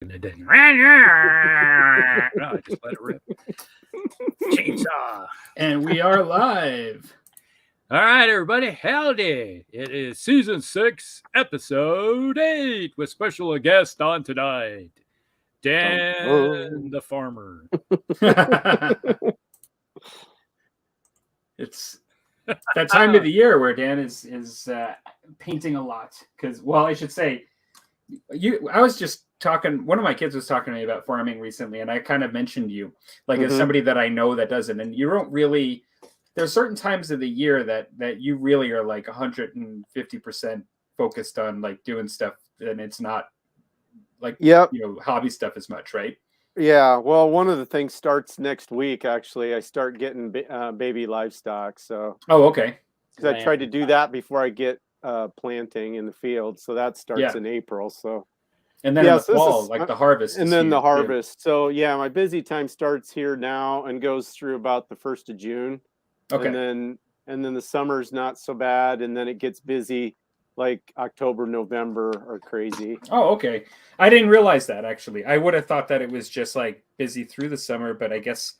and it didn't. No, I just let it rip. Chainsaw. And we are live. All right, everybody. Howdy. It is season 6, episode 8, with special guest on tonight, Dan the Farmer. It's that time of the year where Dan is painting a lot. Because, well, I should say, I was just talking. One of my kids was talking to me about farming recently, and I kind of mentioned you, like as somebody that I know that doesn't. And you don't really. There's certain times of the year that you really are like 150% focused on like doing stuff, and it's not like hobby stuff as much, right? Yeah, well, one of the things starts next week. Actually, I start getting baby livestock. So, okay. Because I tried to do that before I get planting in the field, so that starts in April. So, and then in the fall, like the harvest, and then the harvest. So, yeah, my busy time starts here now and goes through about the 1st of June. Okay, and then the summer's not so bad, and then it gets busy. Like October, November are crazy. Oh, okay. I didn't realize that, actually. I would have thought that it was just like busy through the summer, but I guess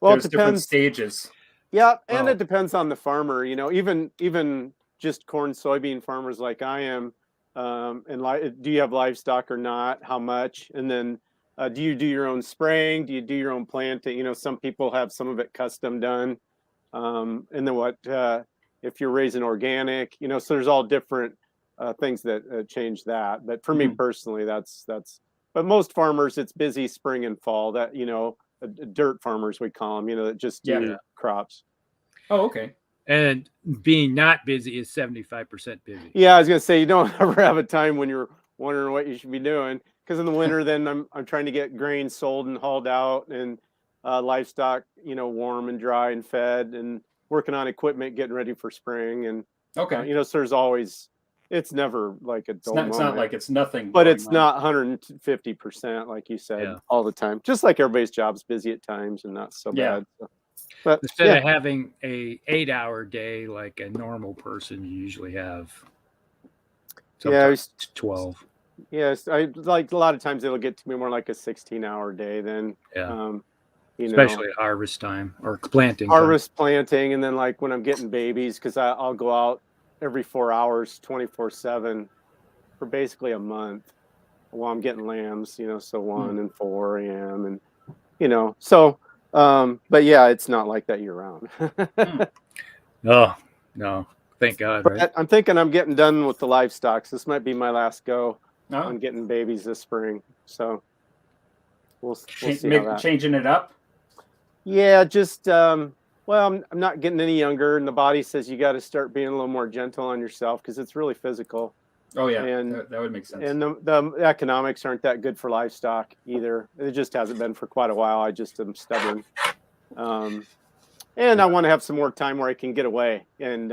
there's different stages. Yeah, and it depends on the farmer. You know, even just corn, soybean farmers like I am, and do you have livestock or not? How much? And then do you do your own spraying? Do you do your own planting? You know, some people have some of it custom done. And then if you're raising organic, you know, so there's all different things that change that. But for me personally, that's. But most farmers, it's busy spring and fall. That dirt farmers we call them. You know, that just do crops. Oh, okay. And being not busy is 75% busy. Yeah, I was gonna say you don't ever have a time when you're wondering what you should be doing, because in the winter, then I'm trying to get grain sold and hauled out, and livestock, warm and dry and fed, and working on equipment, getting ready for spring. And so there's always, it's never like a dull moment. It's not like it's nothing, but it's not 150% like you said all the time. Just like everybody's job's busy at times and not so bad. So, but instead of having a 8-hour day like a normal person, you usually have 12. Yes, I like a lot of times it'll get to be more like a 16-hour day then. Especially at harvest time or planting. Planting, and then like when I'm getting babies, because I'll go out every 4 hours, 24/7 for basically a month while I'm getting lambs. So 1 and 4 a.m. and so. But yeah, it's not like that year round. Oh no, thank God. Right? I'm thinking I'm getting done with the livestock. So this might be my last go on getting babies this spring. So we'll see changing it up. Yeah, just I'm not getting any younger, and the body says you got to start being a little more gentle on yourself because it's really physical. Oh yeah, and that would make sense. And the economics aren't that good for livestock either. It just hasn't been for quite a while. I just am stubborn, and I want to have some more time where I can get away and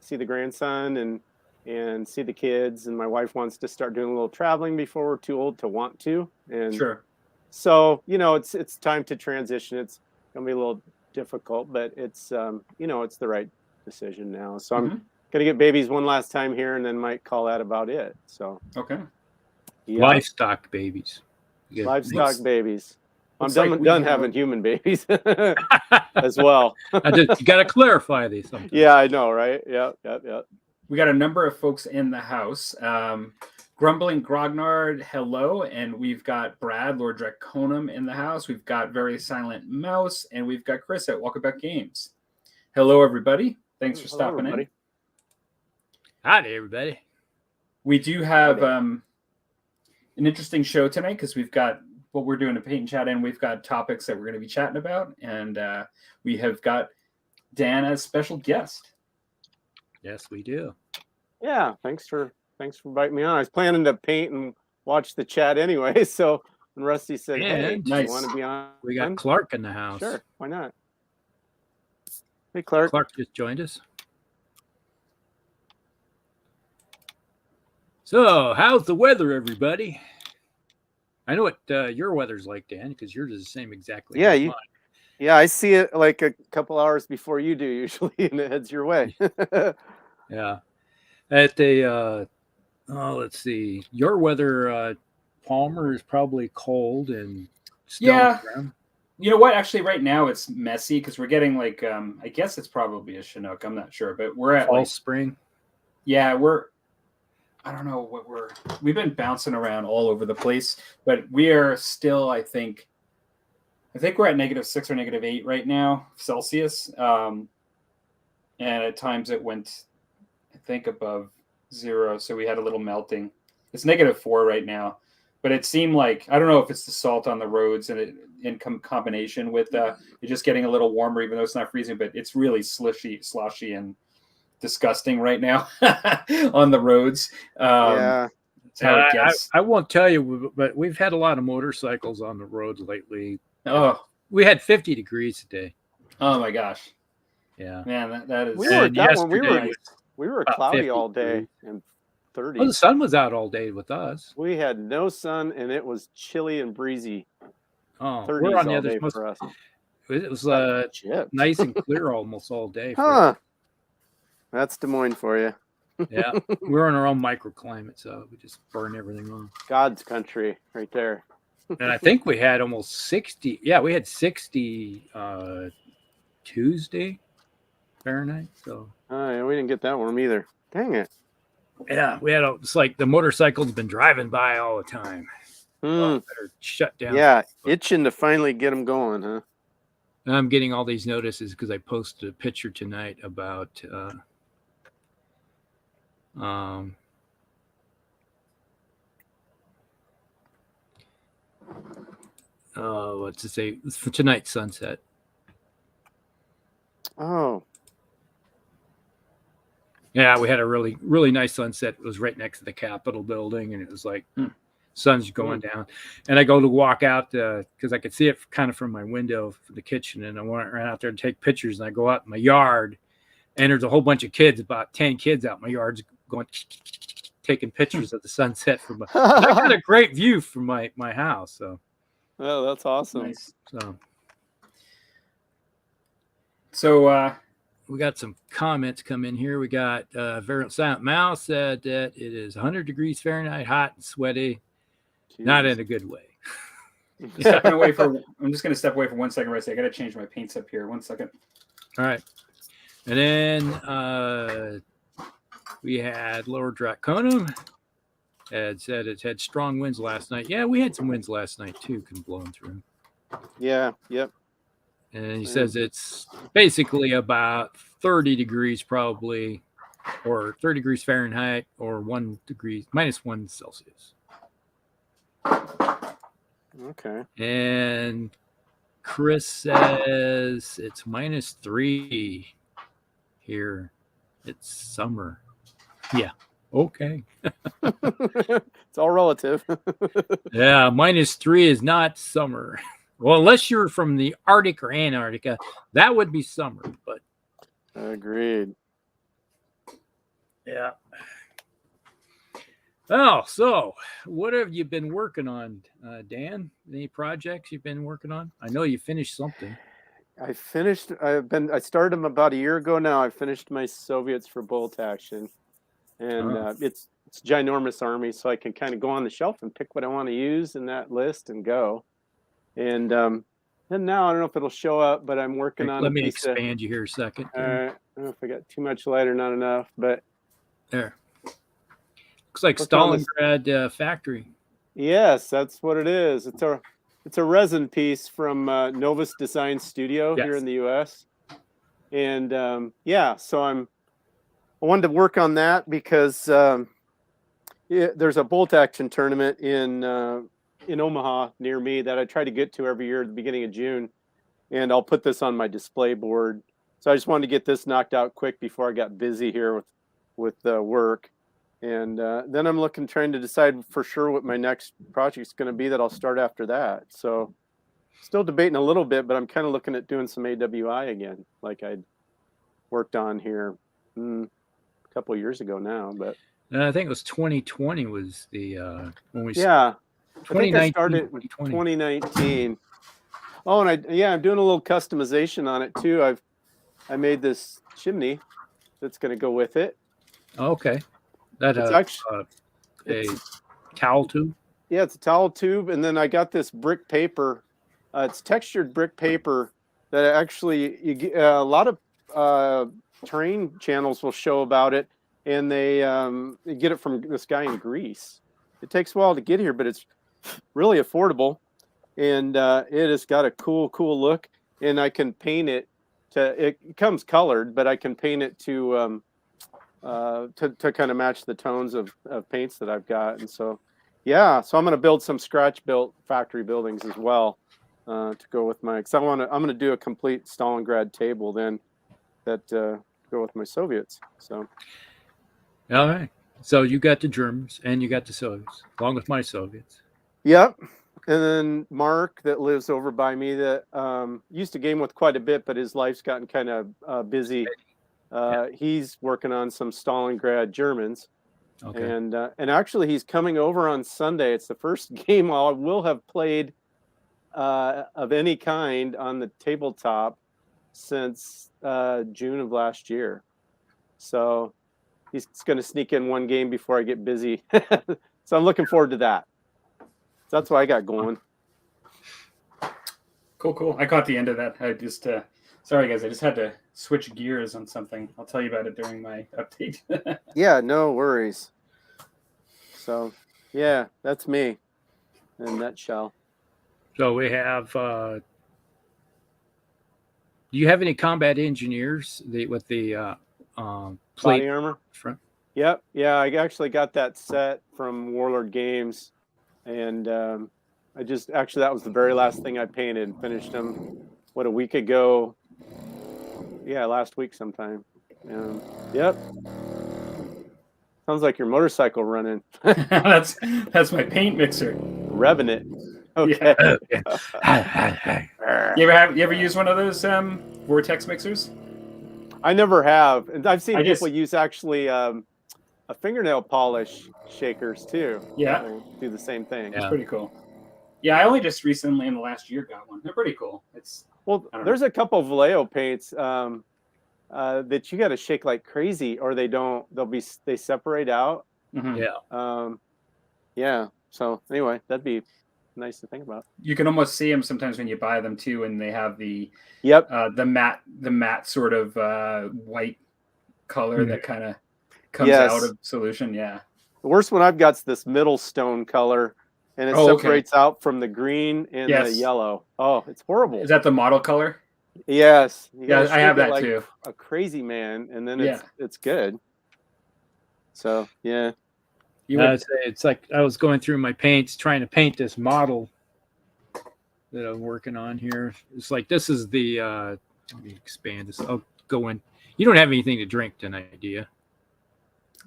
see the grandson and see the kids. And my wife wants to start doing a little traveling before we're too old to want to. And sure. So it's time to transition. It's gonna be a little difficult, but it's it's the right decision now. So I'm gonna get babies one last time here, and then might call that about it. So okay, livestock babies. Livestock babies. I'm done having human babies as well. You got to clarify these. Sometimes. Yeah, I know, right? Yep. We got a number of folks in the house. Grumbling Grognard, hello. And we've got Brad, Lord Draconum in the house. We've got Very Silent Mouse. And we've got Chris at Walkabout Games. Hello, everybody. Thanks for stopping in. Howdy, everybody. We do have an interesting show tonight because we've got what we're doing a paint and chat, and we've got topics that we're going to be chatting about. And we have got Dan as special guest. Yes, we do. Yeah, thanks for inviting me on. I was planning to paint and watch the chat anyway. So when Rusty said, "Hey, nice. You want to be on?" We got Clark in the house. Sure, why not? Hey, Clark. Clark just joined us. So, how's the weather, everybody? I know what your weather's like, Dan, because yours is the same exactly. Yeah, yeah, I see it like a couple hours before you do usually, and it heads your way. Yeah. At the let's see, your weather Palmer is probably cold and still Yeah. around. You know what? Actually, right now it's messy because we're getting like I guess it's probably a Chinook. I'm not sure, but we're at Fall like spring. yeah, I don't know what we've been bouncing around all over the place, but we are still I think we're at -6 or -8 right now Celsius. And at times it went I think above 0, so we had a little melting. It's -4 right now. But it seemed like I don't know if it's the salt on the roads and it in combination with it just getting a little warmer, even though it's not freezing. But it's really sloshy, and disgusting right now on the roads. Yeah. That's how it gets. I won't tell you, but we've had a lot of motorcycles on the roads lately. Oh, We had 50 degrees today. oh my gosh, Yeah. man, that is. We were at that one. yesterday We were about cloudy 50 all day degrees. and 30. Well, the sun was out all day with us. We had no sun and it was chilly and breezy. Oh, 30s we're on the all other day side. for us. It was Chips. nice and clear almost all day. Huh. That's Des Moines for you. Yeah, we're in our own microclimate, so we just burn everything on. God's country right there. And I think we had almost 60. Yeah, we had 60 Tuesday Fahrenheit. So Oh, yeah, we didn't get that warm either. Dang it. yeah, we had it's like the motorcycle's been driving by all the time. Better shut down. Yeah, itching to finally get them going, huh? And I'm getting all these notices because I posted a picture tonight about what to say for tonight's sunset. Oh. Yeah, we had a really, really nice sunset. It was right next to the Capitol building, and it was like sun's going down. And I go to walk out because I could see it kind of from my window for the kitchen, and I ran out there to take pictures. And I go out in my yard, and there's a whole bunch of kids, about 10 kids out in my yard, going taking pictures of the sunset from. I got a great view from my house. So. Oh, that's awesome. Nice. So we got some comments come in here. We got Variant Silent Mouse said that it is 100 degrees Fahrenheit, hot and sweaty, not in a good way. I'm just going to step away for 1 second, right? I got to change my paints up here. 1 second. All right. And then we had Lower Draconum had said it had strong winds last night. Yeah, we had some winds last night too, blowing through. Yeah, yep. And he says it's basically about 30 degrees probably, or 30 degrees Fahrenheit, or -1 Celsius. Okay. And Chris says it's -3 here. It's summer. Yeah. Okay. It's all relative. Yeah, -3 is not summer. Well, unless you're from the Arctic or Antarctica, that would be summer. But agreed. Yeah. Oh, so what have you been working on, Dan? Any projects you've been working on? I know you finished something. I started them about a year ago now. I finished my Soviets for bolt action. And it's a ginormous army, so I can kind of go on the shelf and pick what I want to use in that list and go. And now I don't know if it'll show up, but I'm working on. Let me expand you here a second. All right. I don't know if I got too much light or not enough, but there. Looks like Stalingrad factory. Yes, that's what it is. It's a resin piece from Novus Design Studio here in the U.S. And so I wanted to work on that because there's a bolt action tournament in Omaha near me that I try to get to every year at the beginning of June, and I'll put this on my display board. So I just wanted to get this knocked out quick before I got busy here with work. And then I'm trying to decide for sure what my next project is going to be that I'll start after that. So still debating a little bit, but I'm kind of looking at doing some AWI again, like I'd worked on here a couple of years ago now. But I think it was 2020 was the when we 2019, I started 2019. Oh, and I'm doing a little customization on it too. I made this chimney that's going to go with it. Okay. That it's a cowl tube? Yeah, it's a towel tube, and then I got this brick paper. It's textured brick paper that actually you get a lot of terrain channels will show about it, and they get it from this guy in Greece. It takes a while to get here, but it's really affordable, and it has got a cool look. And I can paint it it comes colored, but I can paint it to kind of match the tones of paints that I've got. And so, yeah, so I'm going to build some scratch built factory buildings as well to go with my, because I'm going to do a complete Stalingrad table then that go with my Soviets. So, All right. So you got the Germans and you got the Soviets, along with my Soviets. yep. And then Mark, that lives over by me, that used to game with quite a bit, but his life's gotten kind of busy. He's working on some Stalingrad Germans. Okay. And actually, he's coming over on Sunday. It's the first game I will have played of any kind on the tabletop since June of last year. So he's going to sneak in one game before I get busy. So I'm looking forward to that. So that's what I got going. Cool. I caught the end of that. I just sorry guys, I just had to switch gears on something. I'll tell you about it during my update. Yeah, no worries. So yeah, that's me in a nutshell. So we have. Do you have any combat engineers with the plate Body armor? front? Yep. Yeah, I actually got that set from Warlord Games, and I just actually that was the very last thing I painted. Finished them a week ago. Yeah, last week sometime. Yep. Sounds like your motorcycle running. That's my paint mixer. Revving it. Okay. Yeah. You ever use one of those vortex mixers? I never have, and I've seen I people use actually a fingernail polish shakers too. Yeah, they do the same thing. It's pretty cool. Yeah, I only just recently in the last year got one. They're pretty cool. There's a couple of Vallejo paints that you got to shake like crazy, or they separate out. Mm-hmm. Yeah. Yeah. So anyway, that'd be nice to think about. You can almost see them sometimes when you buy them too, and they have the matte sort of white color that kind of comes out of solution. Yeah. The worst one I've got's this middle stone color, and it separates out from the green and the yellow. Oh, it's horrible. Is that the model color? Yes. Yeah, I have that too. A crazy man, and then it's good. So yeah. I'd say it's like I was going through my paints trying to paint this model that I'm working on here. It's like this is the let me expand this. I'll go in. You don't have anything to drink tonight, do you?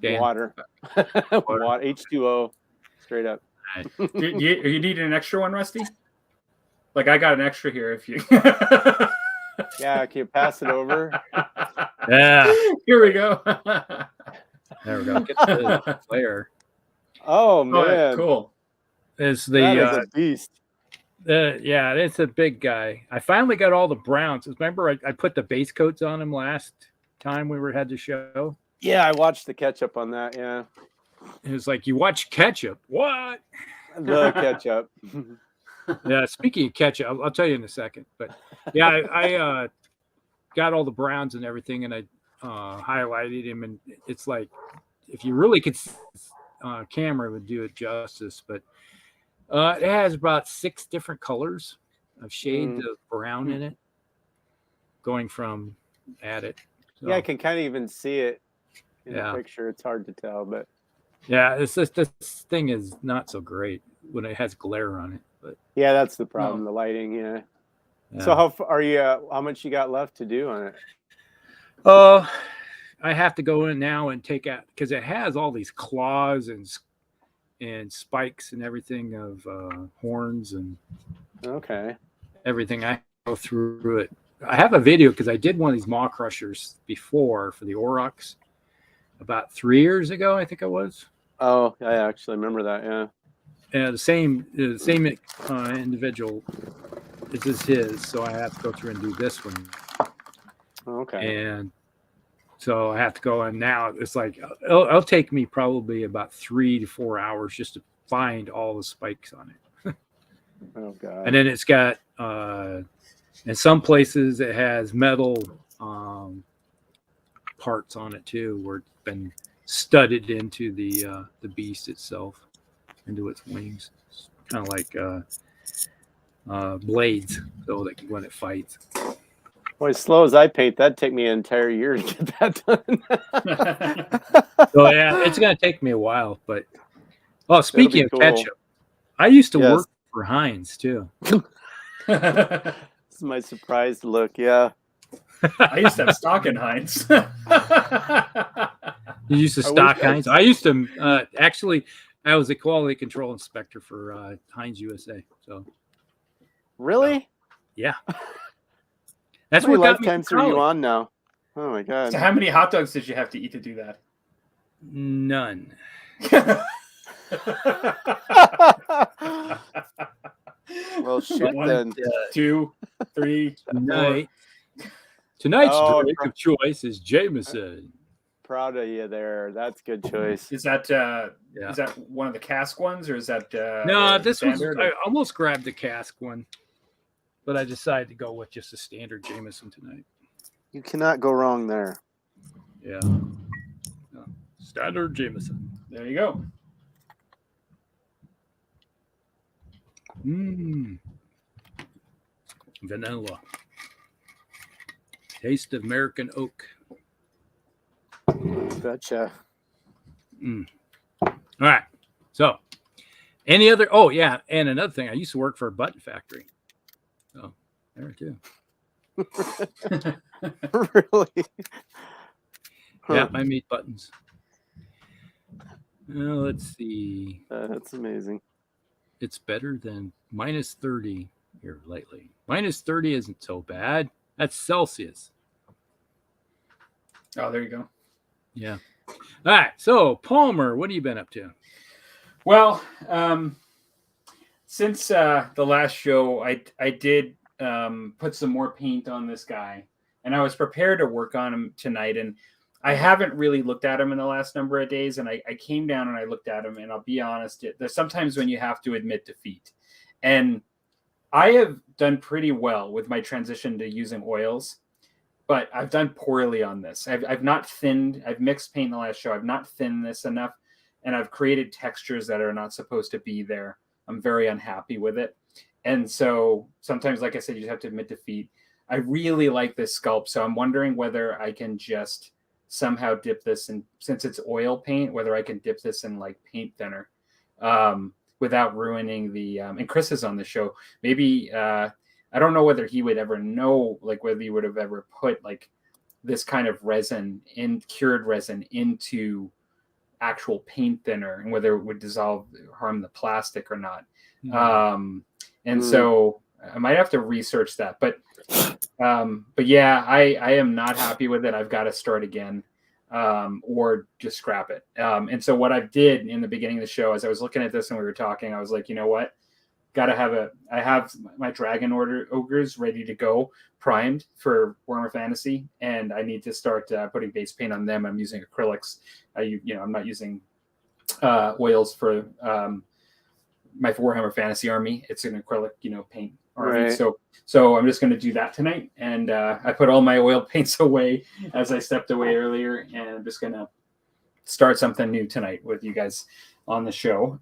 Dan? Water. Water. H2O. Straight up. Right. you need an extra one, Rusty? Like I got an extra here if you Yeah, can you pass it over? Yeah. Here we go. There we go. Get the flare. Oh man, cool. It's that is a beast. Yeah, it's a big guy. I finally got all the browns. Remember, I put the base coats on him last time we had the show. Yeah, I watched the ketchup on that. Yeah, it was like you watch ketchup. What? The ketchup. Yeah. Speaking of ketchup, I'll tell you in a second. But yeah, I got all the browns and everything, and I highlighted him, and it's like if you really could. Camera would do it justice, but it has about 6 different colors of shades of brown in it, going from at it. So, yeah, I can kind of even see it in the picture. It's hard to tell, but yeah, it's just this thing is not so great when it has glare on it. But yeah, that's the problem, the lighting. Yeah. So how are you? How much you got left to do on it? I have to go in now and take out because it has all these claws and spikes and everything of horns and everything. I go through it. I have a video because I did one of these maw crushers before for the Aurochs about 3 years ago, I think it was. Oh, I actually remember that. Yeah. And the same individual. This is his, so I have to go through and do this one. Okay. And so I have to go in now. It's like it'll take me probably about 3 to 4 hours just to find all the spikes on it. Oh God. And then it's got in some places it has metal parts on it too, where it's been studded into the beast itself, into its wings. It's kind of like blades, so that when it fights. Well, as slow as I paint, that'd take me an entire year to get that done. So yeah, it's gonna take me a while. But speaking of cool. ketchup, I used to Yes. work for Heinz too. This is my surprised look. Yeah. I used to have stock in Heinz. You used to I stock wish I- Heinz. I used to actually. I was a quality control inspector for Heinz USA. So Really? yeah, that's How many what got me lifetimes to are you college. on now? Oh my God. So how many hot dogs did you have to eat to do that? None. Well, shit One, then. 2, 3, 4. Tonight's Oh, drink of choice is Jameson. Proud of you there. That's a good choice. Is that is that one of the cask ones, or is that No, the this was. standard, I or- almost grabbed the cask one, but I decided to go with just a standard Jameson tonight. You cannot go wrong there. Yeah, standard Jameson. There you go. Vanilla. Taste of American oak. Gotcha. All right. So, any other? Oh yeah, and another thing. I used to work for a button factory. So there too. Really? Yeah, I made buttons. Let's see. That's amazing. It's better than minus 30 here lately. Minus 30 isn't so bad. That's Celsius. Oh, there you go. Yeah. All right. So, Palmer, what have you been up to? Well, since the last show, I did put some more paint on this guy, and I was prepared to work on him tonight. And I haven't really looked at him in the last number of days. And I came down and I looked at him, and I'll be honest, there's sometimes when you have to admit defeat. And I have done pretty well with my transition to using oils, but I've done poorly on this. I've not thinned. I've mixed paint in the last show. I've not thinned this enough, and I've created textures that are not supposed to be there. I'm very unhappy with it. And so sometimes, like I said, you just have to admit defeat. I really like this sculpt, so I'm wondering whether I can just somehow dip this in, since it's oil paint, whether I can dip this in like paint thinner without ruining the, and Chris is on the show. Maybe, I don't know whether he would ever know, like whether he would have ever put like this kind of resin in cured resin into actual paint thinner, and whether it would dissolve, harm the plastic or not. So I might have to research that, but yeah, I am not happy with it. I've got to start again, or just scrap it. And so what I did in the beginning of the show, as I was looking at this and we were talking, I was like, you know what? I have my Dragon Ogres ready to go, primed for Warhammer Fantasy, and I need to start putting base paint on them. I'm using acrylics. I'm not using oils for my Warhammer Fantasy army. It's an acrylic, paint army. Right. So I'm just going to do that tonight. And I put all my oil paints away as I stepped away earlier, and I'm just going to start something new tonight with you guys on the show.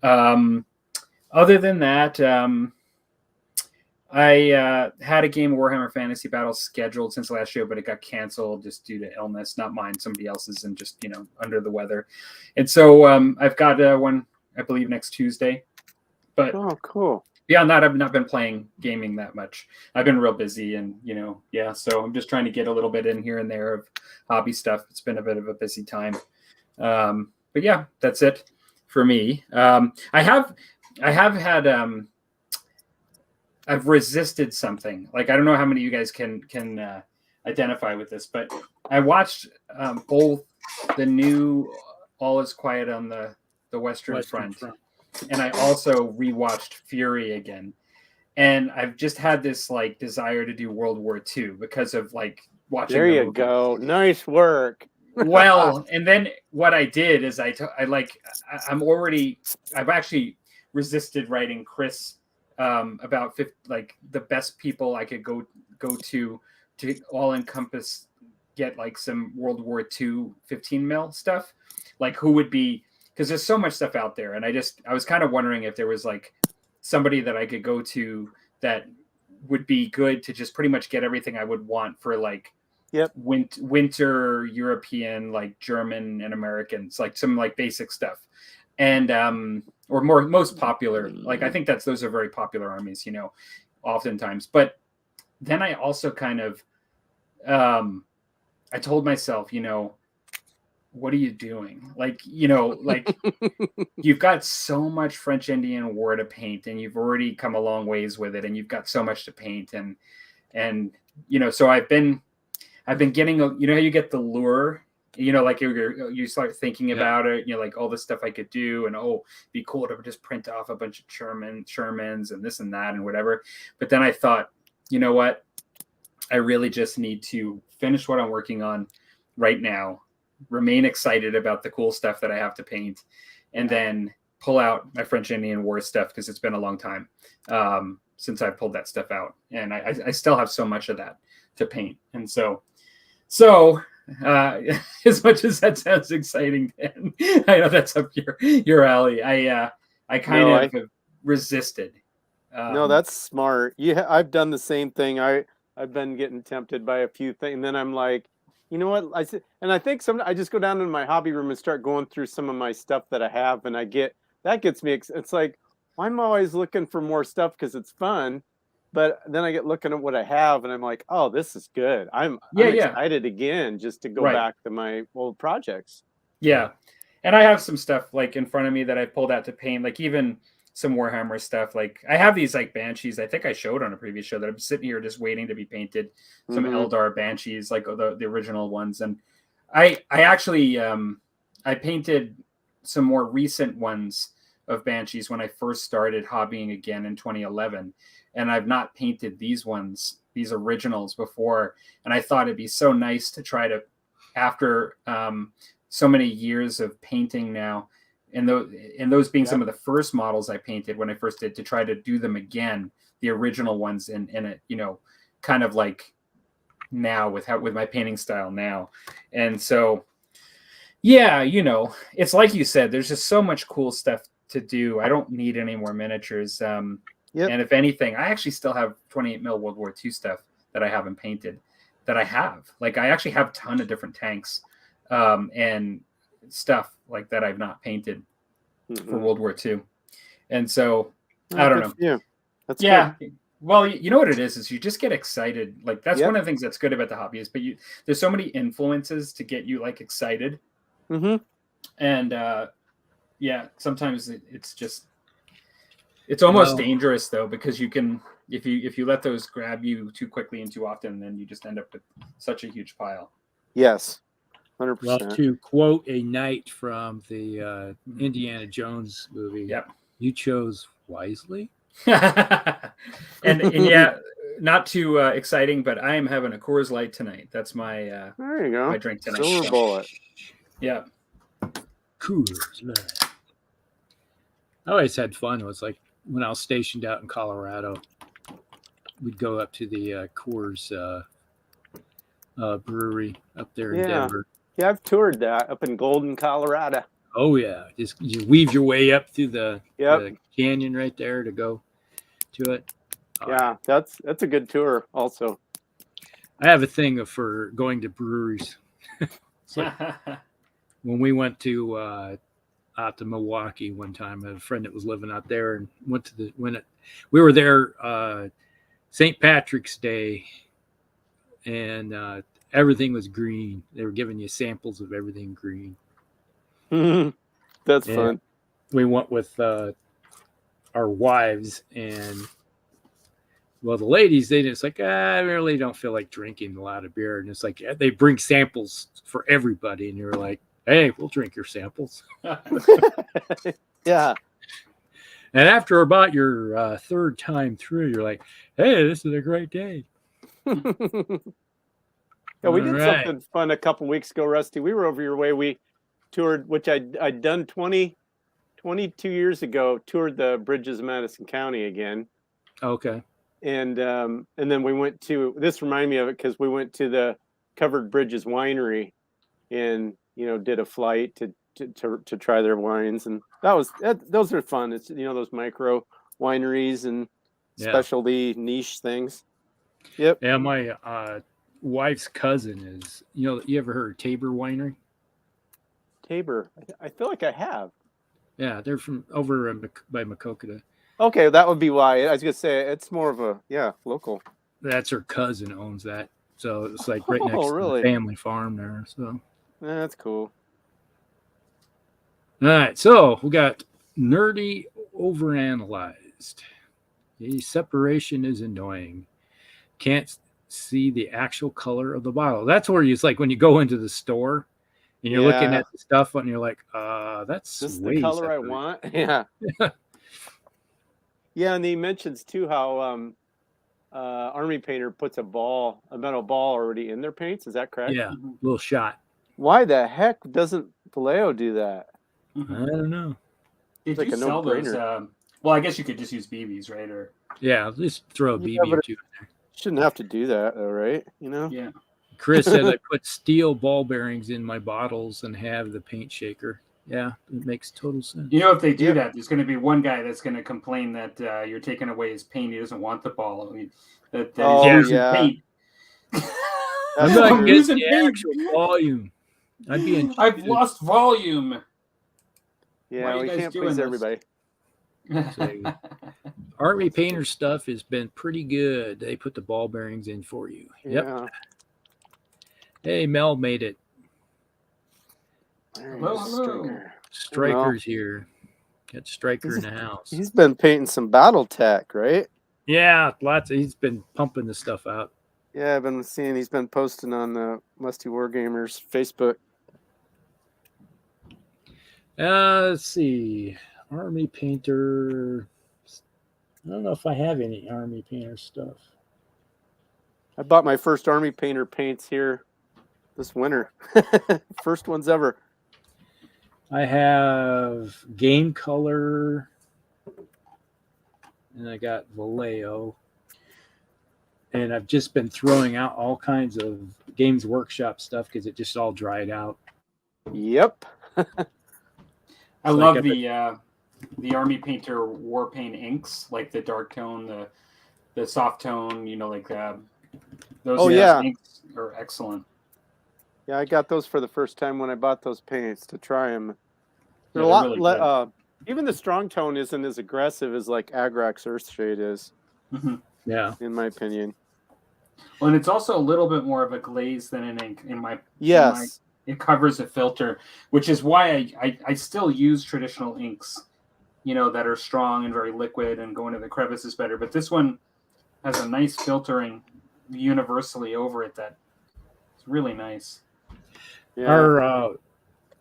Other than that, I had a game of Warhammer Fantasy Battles scheduled since the last show, but it got canceled just due to illness, not mine, somebody else's, and just, under the weather. And so I've got one, I believe, next Tuesday. But Oh, cool. beyond that, I've not been playing gaming that much. I've been real busy, and, so I'm just trying to get a little bit in here and there of hobby stuff. It's been a bit of a busy time. But yeah, that's it for me. I have had, I've resisted something. Like, I don't know how many of you guys can identify with this, but I watched both the new All Is Quiet on the Western Front, and I also rewatched Fury again. And I've just had this like desire to do World War II because of like watching. There the you movie. go. Nice work. Well, and then what I did is I've actually resisted writing Chris about like the best people I could go to all encompass get like some World War II 15 mil stuff. Like who would be, because there's so much stuff out there, and I was kind of wondering if there was like somebody that I could go to that would be good to just pretty much get everything I would want for like winter European, like German and Americans, like some like basic stuff, and or most popular. Like I think those are very popular armies, you know, oftentimes. But then I also kind of I told myself, you know, what are you doing? Like, you know, like you've got so much French Indian War to paint, and you've already come a long ways with it, and you've got so much to paint, and you know, so I've been getting, you know, how you get the lure, you know, like you start thinking about it, you know, like all the stuff I could do, and it'd be cool to just print off a bunch of Shermans and this and that and whatever. But then I thought, you know what, I really just need to finish what I'm working on right now, remain excited about the cool stuff that I have to paint, and then pull out my French Indian War stuff, because it's been a long time since I pulled that stuff out, and I still have so much of that to paint. And so as much as that sounds exciting, Dan, I know that's up your alley. I kind of resisted. No, that's smart. I've done the same thing. I've been getting tempted by a few things, and then I'm like, you know what? I think I just go down in my hobby room and start going through some of my stuff that I have, and that gets me. It's like, I'm always looking for more stuff because it's fun, but then I get looking at what I have, and I'm like, oh, this is good. I'm excited again just to go back to my old projects. Yeah, and I have some stuff like in front of me that I pulled out to paint, like even some Warhammer stuff. Like I have these like Banshees. I think I showed on a previous show that I'm sitting here just waiting to be painted. Some Eldar Banshees, like the original ones. And I actually I painted some more recent ones of Banshees when I first started hobbying again in 2011. And I've not painted these originals before. And I thought it'd be so nice to try to, after so many years of painting now, and those being some of the first models I painted when I first did, to try to do them again, the original ones in a, you know, kind of like now with my painting style now. And so, yeah, you know, it's like you said, there's just so much cool stuff to do. I don't need any more miniatures. And if anything, I actually still have 28 mil World War II stuff that I haven't painted, that I have. Like I actually have a ton of different tanks and stuff like that I've not painted for World War II. And so I don't know. Yeah. That's good. Well, you know what it is you just get excited. Like that's one of the things that's good about the hobby is, but there's so many influences to get you like excited. And sometimes it's almost dangerous though, because you can, if you let those grab you too quickly and too often, then you just end up with such a huge pile. Yes. 100%. Well, to quote a knight from the Indiana Jones movie, you chose wisely. and yeah, not too exciting, but I am having a Coors Light tonight. That's my there you go. My drink tonight. Silver bullet. Yeah. Coors Light. I always had fun. It was like when I was stationed out in Colorado, we'd go up to the Coors brewery up there in Denver. Yeah, I've toured that up in Golden, Colorado. Oh yeah, just you weave your way up through the canyon right there to go to it. Yeah, that's a good tour. Also, I have a thing for going to breweries. Like when we went to out to Milwaukee one time, I had a friend that was living out there, and we were there St. Patrick's Day, and everything was green. They were giving you samples of everything green. That's fun. We went with our wives, and well, the ladies, it's like, I really don't feel like drinking a lot of beer. And it's like, they bring samples for everybody. And you're like, hey, we'll drink your samples. Yeah. And after about your third time through, you're like, hey, this is a great day. Yeah, we did something fun a couple weeks ago, Rusty. We were over your way. We toured, which I'd done 20 22 years ago, toured the bridges of Madison County again. Okay. And then we went to, this reminded me of it because we went to the Covered Bridges Winery and, did a flight to try their wines. And those are fun. It's, those micro wineries and specialty niche things. Yep. Yeah. My wife's cousin is, you ever heard of Tabor Winery? Tabor. I feel like I have. Yeah. They're from over by Macokota. Okay. That would be why. I was going to say it's more of a, local. That's her cousin owns that. So it's like right next to the family farm there. So that's cool. All right. So we got nerdy overanalyzed. The separation is annoying. Can't see the actual color of the bottle. That's where it's like when you go into the store and you're looking at the stuff and you're like, that's this the color I want. Yeah. Yeah. And he mentions too how Army Painter puts a metal ball already in their paints. Is that correct? Yeah. Little shot. Why the heck doesn't Vallejo do that? I don't know. Did you sell those? Well, I guess you could just use BBs, right? Or just throw a BB or two in there. Shouldn't have to do that, though, right? Yeah. Chris said I put steel ball bearings in my bottles and have the paint shaker. Yeah, it makes total sense. If they do that, there's going to be one guy that's going to complain that you're taking away his paint. He doesn't want the ball. He's using paint. I'm not using the actual volume. I've lost volume. Yeah, we can't please everybody. So, Army Painter stuff has been pretty good. They put the ball bearings in for you. Yep. Yeah. Hey, Mel made it. Hello. Striker's here. Got Striker in the house. He's been painting some BattleTech, right? Yeah, he's been pumping the stuff out. Yeah, I've been seeing he's been posting on the Musty Wargamers Facebook. Let's see. Army Painter. I don't know if I have any Army Painter stuff. I bought my first Army Painter paints here this winter. First ones ever. I have Game Color. And I got Vallejo. And I've just been throwing out all kinds of Games Workshop stuff because it just all dried out. Yep. I love the Army Painter war paint inks, like the dark tone, the soft tone, those inks are excellent. Yeah, I got those for the first time when I bought those paints to try them. They're a really lot. Even the strong tone isn't as aggressive as like Agrax Earthshade is. Mm-hmm. Yeah, in my opinion. Well, and it's also a little bit more of a glaze than an ink. Yes. It covers a filter, which is why I still use traditional inks, that are strong and very liquid and go into the crevices better. But this one has a nice filtering universally over it that it's really nice. Yeah. Our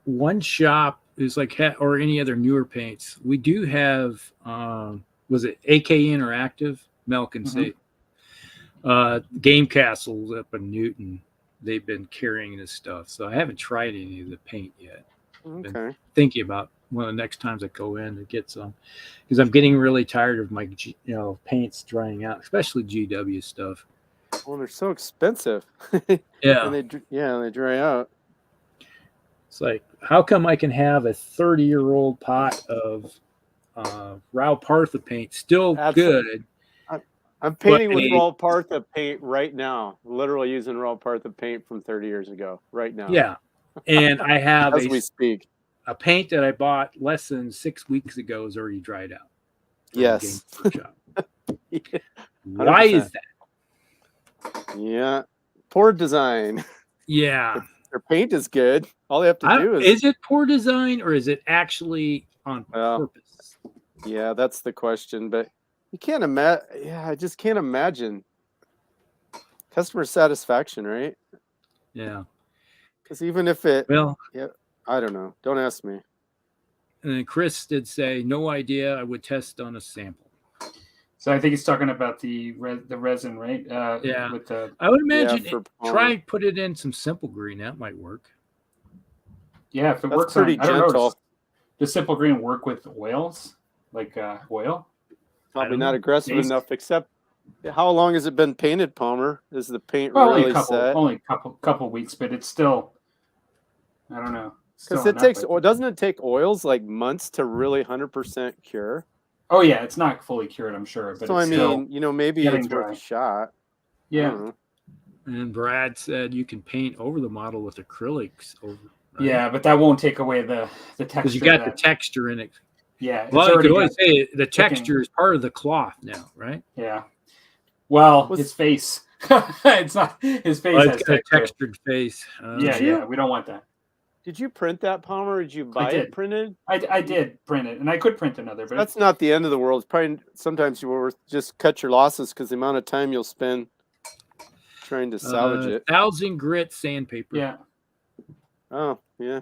one shop is like, or any other newer paints. We do have, was it AK Interactive? Mel can say. Game Castles up in Newton. They've been carrying this stuff. So I haven't tried any of the paint yet. Okay. Been thinking about one of the next times I go in to get some, because I'm getting really tired of my paints drying out, especially GW stuff. Well, they're so expensive. Yeah. And they dry out. It's like, how come I can have a 30-year-old pot of Rao Partha paint still good? I'm painting with Raw Partha paint right now. Literally using Raw Partha paint from 30 years ago right now. Yeah. And I have as we speak. A paint that I bought less than 6 weeks ago is already dried out. Yes. Yeah. Why is that? Yeah. Poor design. Yeah. Their paint is good. All they have to do is it poor design or is it actually on purpose? Yeah, that's the question. But you can't imagine. Yeah, I just can't imagine customer satisfaction, right? Yeah. Because even if I don't know. Don't ask me. And then Chris did say, no idea. I would test on a sample. So I think he's talking about the resin, right? Yeah. With the, I would imagine try and put it in some simple green. That might work. Yeah, if it works. Pretty gentle. Does Simple Green work with oils, like oil? Probably don't not know. aggressive Based? enough. Except, how long has it been painted, Palmer? Is the paint Well, really set? only a couple weeks, but it's still, I don't know. Because Still it enough, takes, I think. doesn't it take oils like months to really 100% cure? Oh yeah, it's not fully cured, I'm sure, but So it's I still mean, maybe getting it's worth dry. a shot. I Yeah, don't know. And Brad said you can paint over the model with acrylics over. Right? yeah, but that won't take away the Because texture. you got that, the texture in it. yeah, it's Well, you already could always got say the sticking. texture is part of the cloth now, right? Yeah. Well, Was- his face. It's not his face Well, has it's got a texture. textured face. Yeah, you- yeah, we don't want that. Did you print that, Palmer? Or did you buy did. it printed? I did print it, and I could print another, but That's not the end of the world. It's probably sometimes you will just cut your losses because the amount of time you'll spend trying to salvage it. 1,000 grit sandpaper. yeah, Oh, yeah.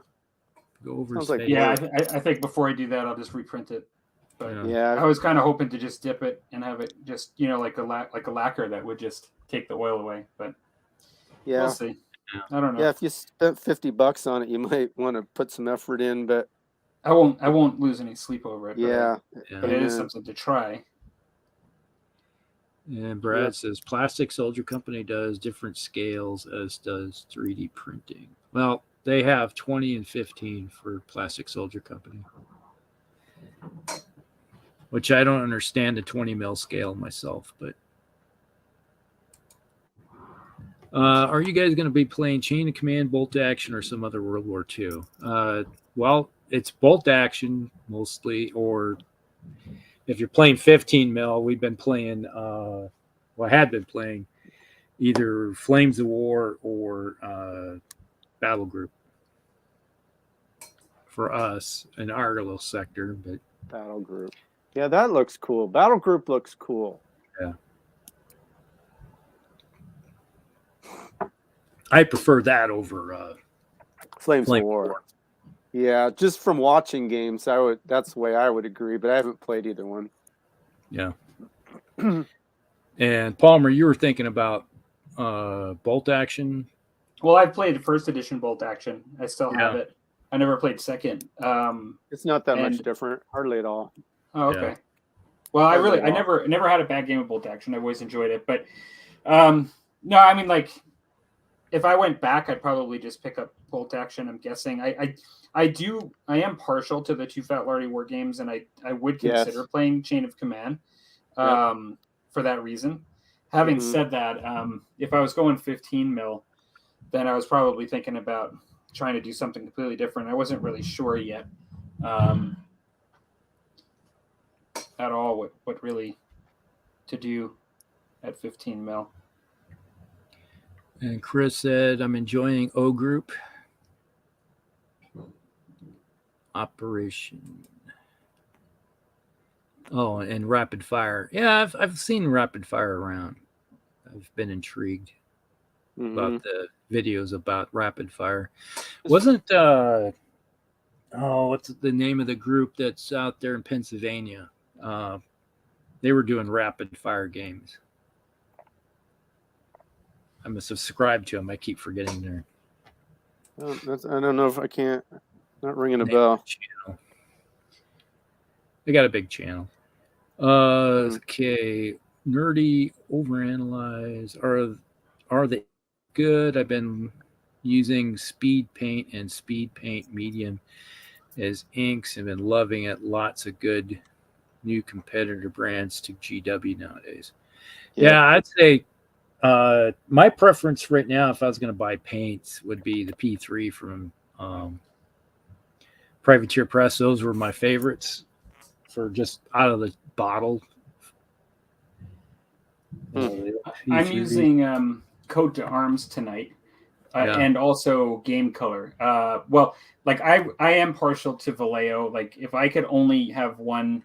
Go over Sounds his like face. yeah. work. I think before I do that, I'll just reprint it. But Yeah. Yeah. I was kind of hoping to just dip it and have it just like a lacquer that would just take the oil away. But Yeah. we'll see. I don't know. Yeah, if you spent $50 on it, you might want to put some effort in, but I won't lose any sleep over it. yeah. But it is Amen. something to try. And Brad Yep. says Plastic Soldier Company does different scales as does 3D printing. Well, they have 20 and 15 for Plastic Soldier Company, which I don't understand the 20 mil scale myself. But are you guys going to be playing Chain of Command, Bolt Action, or some other World War II? Well, it's Bolt Action mostly, or if you're playing 15 mil, we've been playing, I had been playing either Flames of War or Battle Group for us in our little sector. But Battle Group. Yeah, that looks cool. Battle Group looks cool. I prefer that over Flames Flame of War. Yeah, just from watching games, that's the way I would agree, but I haven't played either one. Yeah. And Palmer, you were thinking about Bolt Action. Well, I've played first edition Bolt Action. I still have Yeah. it. I never played second. It's not that much And- different, hardly at all. Oh, okay. Yeah. Well, I Hardly at all. never had a bad game of Bolt Action. I've always enjoyed it. But no, I mean, like, if I went back, I'd probably just pick up Bolt Action. I'm guessing. I am partial to the Two Fat Lardy War games, and I would consider Yes. playing Chain of Command Yep. for that reason. Having Mhm. said that, if I was going 15 mil, then I was probably thinking about trying to do something completely different. I wasn't really sure yet at all what really to do at 15 mil. And Chris said, I'm enjoying O Group. Operation. Oh, and Rapid Fire. Yeah, I've seen Rapid Fire around. I've been intrigued Mhm. about the videos about Rapid Fire. Wasn't what's the name of the group that's out there in Pennsylvania? They were doing Rapid Fire games. I'm subscribed to them. I keep forgetting their I don't know if I can't. Not ringing a name bell. of the channel. They got a big channel. Okay, nerdy overanalyze. Are they good? I've been using Speed Paint and Speed Paint Medium as inks and been loving it. Lots of good new competitor brands to GW nowadays. Yeah, I'd say my preference right now, if I was going to buy paints, would be the P3 from Privateer Press. Those were my favorites for just out of the bottle. I'm using Coat d'Arms tonight, Yeah. and also Game Color. Well, like I am partial to Vallejo. Like if I could only have one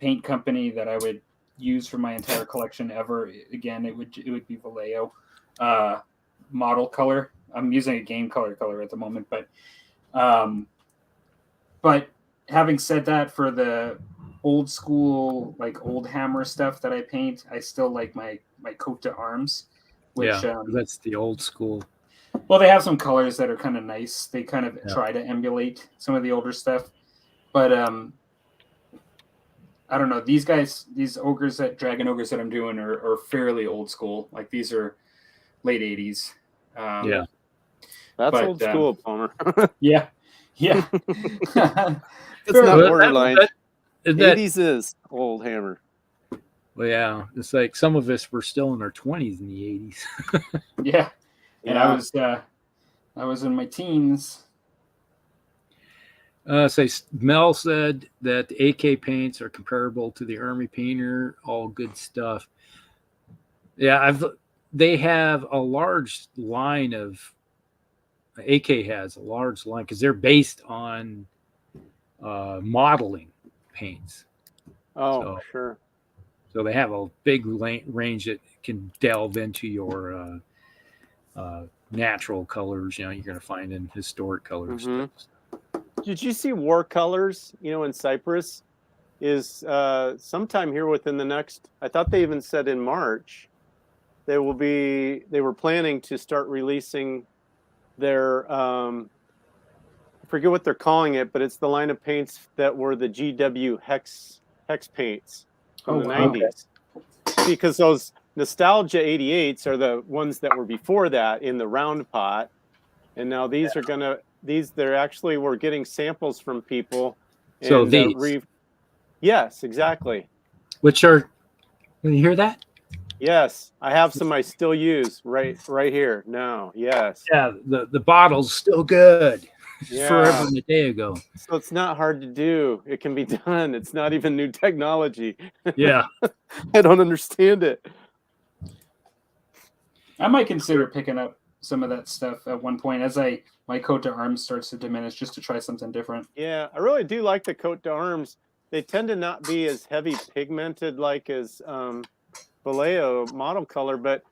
paint company that I would use for my entire collection ever again, it would be Vallejo. Model color. I'm using a Game color at the moment, but having said that, for the old school, like old hammer stuff that I paint, I still like my Coat d'Arms, which that's the old school. well, they have some colors that are kind of nice. They kind of Yeah. try to emulate some of the older stuff. But I don't know. These guys, these dragon ogres that I'm doing are fairly old school. Like these are late 80s. Yeah. That's but, old school, Palmer. Yeah. It's Fair not enough. borderline. Is that 80s is old hammer. well, yeah, it's like some of us were still in our 20s in the 80s. Yeah. And Yeah. I was in my teens. Say Mel said that the AK paints are comparable to the Army painter. All good stuff. Yeah, they have a large line of AK has a large line because they're based on modeling paints. Oh, sure. So they have a big range that can delve into your natural colors. You know, you're going to find in historic colors. Mhm. Did you see War Colors? You know, in Cyprus is sometime here within the next. I thought they even said in March. They were planning to start releasing their. I forget what they're calling it, but it's the line of paints that were the GW hex paints from the 90s. Because those Nostalgia 88s are the ones that were before that in the round pot, and now these are gonna. They're actually, we're getting samples from people. And, so these. Yes, exactly. Which are, can you hear that? Yes, I have some I still use right here. No, yes. Yeah, the bottle's still good. Yeah. Forever and a day ago. So it's not hard to do. It can be done. It's not even new technology. Yeah. I don't understand it. I might consider picking up some of that stuff at one point as my coat to arms starts to diminish, just to try something different. Yeah, I really do like the coat to arms. They tend to not be as heavy pigmented like as Vallejo model color, but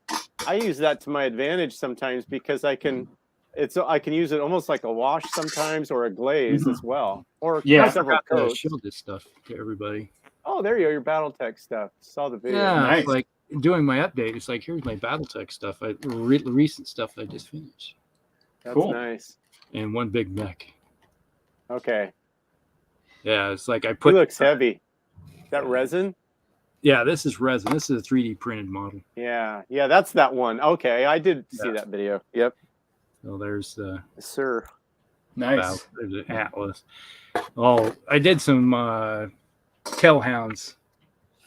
I use that to my advantage sometimes because I can use it almost like a wash sometimes or a glaze as well. Or several coats. Show this stuff to everybody. Oh, there you go, your BattleTech stuff. Saw the video. Yeah, Nice. It's like doing my update. It's like, here's my BattleTech stuff. Recent stuff I just finished. That's cool. Nice. And one big mech. Okay. Yeah, it's like I It looks heavy. Is that resin? Yeah, this is resin. This is a 3D printed model. Yeah, that's that one. Okay, I did see that video. Yep. So there's sir. Nice. There's an Atlas. Oh, I did some Hellhounds.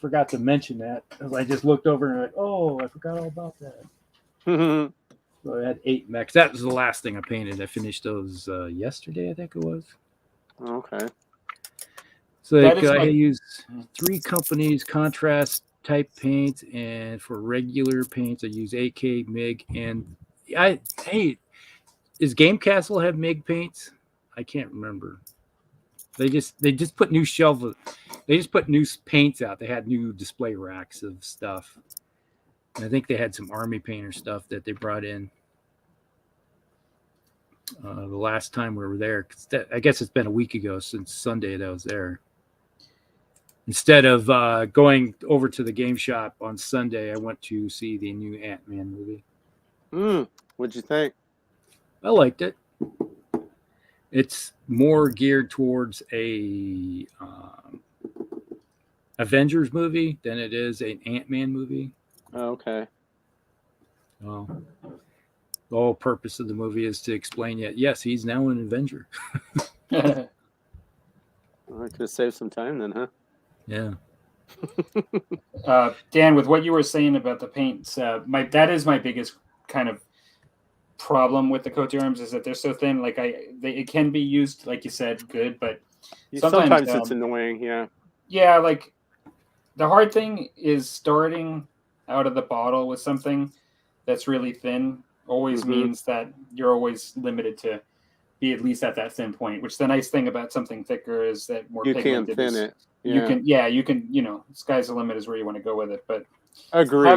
Forgot to mention that. I just looked over and like, oh, I forgot all about that. So I had 8 mechs. That was the last thing I painted. I finished those yesterday, I think it was. Okay. So I use 3 companies, contrast type paints, and for regular paints, I use AK, MIG, and does Game Castle have MIG paints? I can't remember. They just put new they just put new paints out. They had new display racks of stuff. And I think they had some Army painter stuff that they brought in the last time we were there. I guess it's been a week ago since Sunday that I was there. Instead of going over to the game shop on Sunday, I went to see the new Ant-Man movie. What'd you think? I liked it. It's more geared towards a Avengers movie than it is an Ant-Man movie. Oh, okay. Well, the whole purpose of the movie is to explain that, yes, he's now an Avenger. Well, I could have saved some time then, huh? Yeah. Dan, with what you were saying about the paints, that is my biggest kind of problem with the coat to arms is that they're so thin. Like it can be used, like you said, good, but sometimes it's annoying. Yeah. Yeah, like the hard thing is starting out of the bottle with something that's really thin always means that you're always limited to be at least at that thin point, which the nice thing about something thicker is that more you can thin it. Yeah. You can, sky's the limit is where you want to go with it. But agree.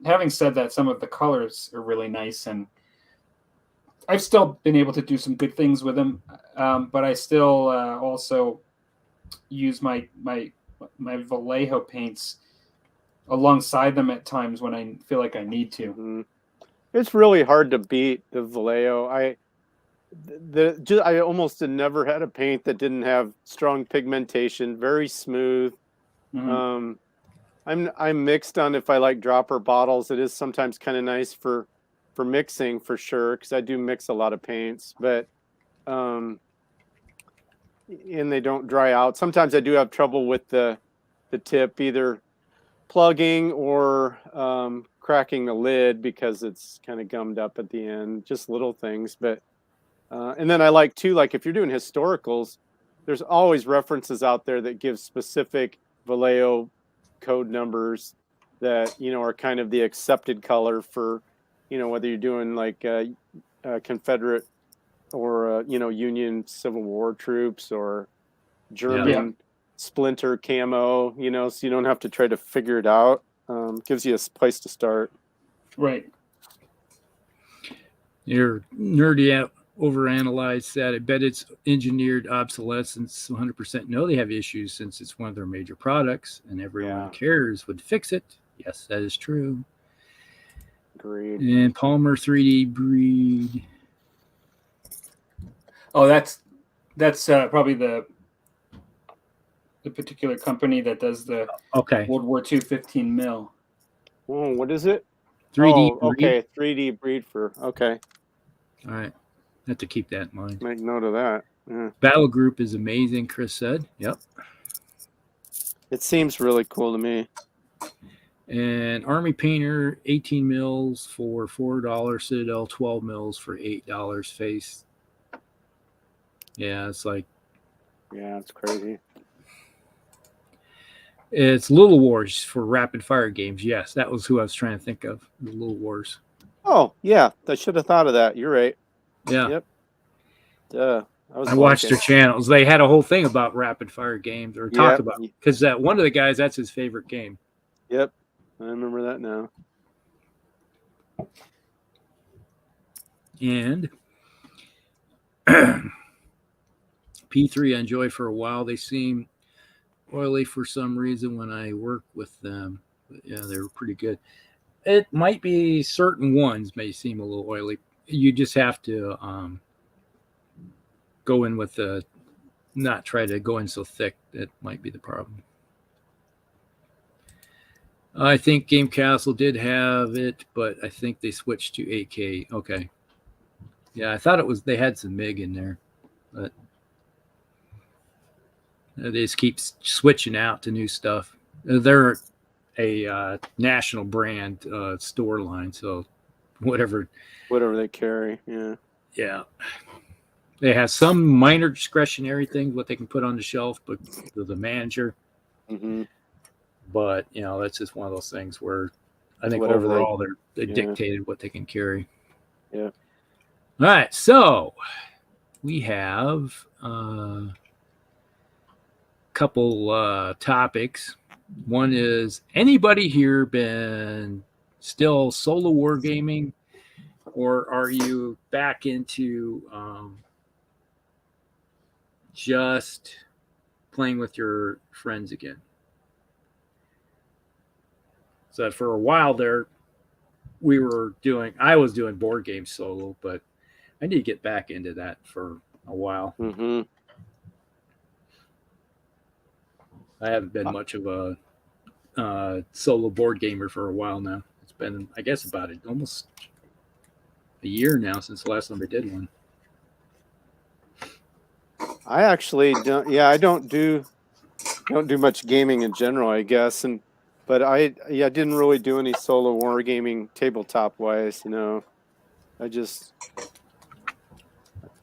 Having said that, some of the colors are really nice, and I've still been able to do some good things with them. But I still also use my Vallejo paints alongside them at times when I feel like I need to. It's really hard to beat the Vallejo. I almost never had a paint that didn't have strong pigmentation, very smooth. Mhm. I'm mixed on if I like dropper bottles. It is sometimes kind of nice for mixing for sure, because I do mix a lot of paints, but and they don't dry out. Sometimes I do have trouble with the tip, either plugging or cracking the lid because it's kind of gummed up at the end. Just little things, but and then I like too, like if you're doing historicals, there's always references out there that give specific Vallejo code numbers that are kind of the accepted color for whether you're doing like Confederate or Union Civil War troops or German splinter camo, so you don't have to try to figure it out. Gives you a place to start. Right. You're nerdy out. Overanalyze that. I bet it's engineered obsolescence. 100% know they have issues since it's one of their major products and everyone cares would fix it. Yes, that is true. Agreed. And Palmer 3D breed. Oh, that's probably the particular company that does the World War II 15 mil. Oh, what is it? 3D breed? Okay, 3D breed for okay. All right. Have to keep that in mind. Make note of that. Yeah. Battle group is amazing, Chris said. Yep. It seems really cool to me. And Army Painter, 18 mils for $4. Citadel, 12 mils for $8 face. Yeah, it's like... Yeah, it's crazy. It's Little Wars for rapid fire games. Yes, that was who I was trying to think of. The Little Wars. Oh, yeah. I should have thought of that. You're right. Yeah. Yep. I watched their channels. They had a whole thing about rapid fire games or talk about because one of the guys, that's his favorite game. Yep. I remember that now. And P3 I enjoy for a while. They seem oily for some reason when I work with them. But yeah, they were pretty good. It might be certain ones may seem a little oily. You just have to go in with not try to go in so thick. That might be the problem. I think Game Castle did have it, but I think they switched to 8K. Okay. Yeah, I thought they had some MIG in there, but they just keep switching out to new stuff. They're a national brand store line, so whatever they carry. Yeah, they have some minor discretionary things what they can put on the shelf, but the manager. But that's just one of those things where I think overall they dictated what they can carry. Yeah. All right, so we have a couple topics. One is, anybody here been still solo wargaming, or are you back into just playing with your friends again? So for a while there, I was doing board games solo, but I need to get back into that for a while. I haven't been much of a solo board gamer for a while now. It's been, I guess, about almost a year now since the last time I did one. I actually don't. Yeah, I don't do much gaming in general, I guess, but I didn't really do any solo wargaming tabletop wise. I just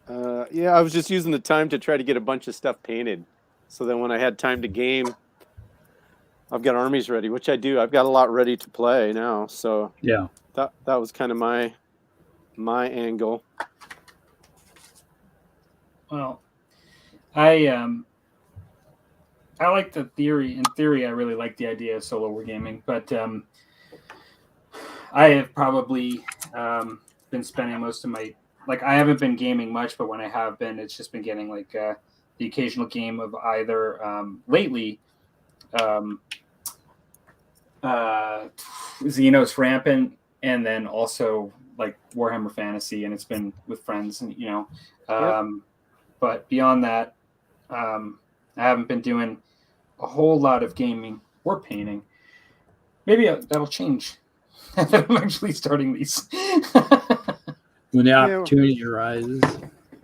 I was just using the time to try to get a bunch of stuff painted, so that when I had time to game, I've got armies ready, which I do. I've got a lot ready to play now. So yeah, that was kind of my angle. Well, I like the theory. In theory, I really like the idea of solo wargaming, but I have probably been spending most of my I haven't been gaming much, but when I have been, it's just been getting the occasional game of either lately. Xenos rampant, and then also like Warhammer Fantasy, and it's been with friends, and Yep. but beyond that, I haven't been doing a whole lot of gaming or painting. Maybe that'll change. I'm actually starting these. When the Yeah. opportunity arises.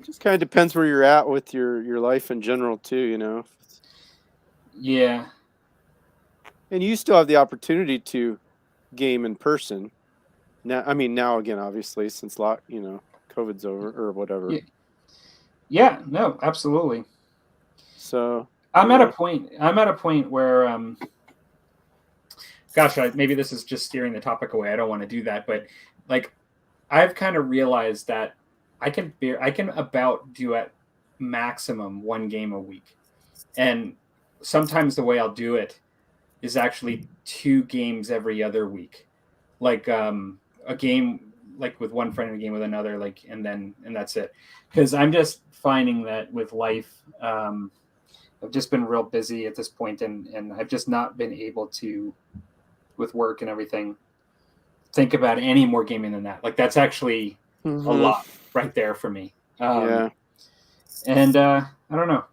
Just kind of depends where you're at with your life in general too. Yeah. And you still have the opportunity to game in person. Now, I mean, now again, obviously, since COVID's over or whatever. Yeah. No, absolutely. So I'm at a point where, gosh, maybe this is just steering the topic away. I don't want to do that, but like, I've kind of realized that I can about do at maximum one game a week, and sometimes the way I'll do it is actually 2 games every other week, like a game like with one friend and a game with another, like and that's it. Because I'm just finding that with life, I've just been real busy at this point, and I've just not been able to, with work and everything, think about any more gaming than that. Like that's actually a lot right there for me. Yeah. And I don't know.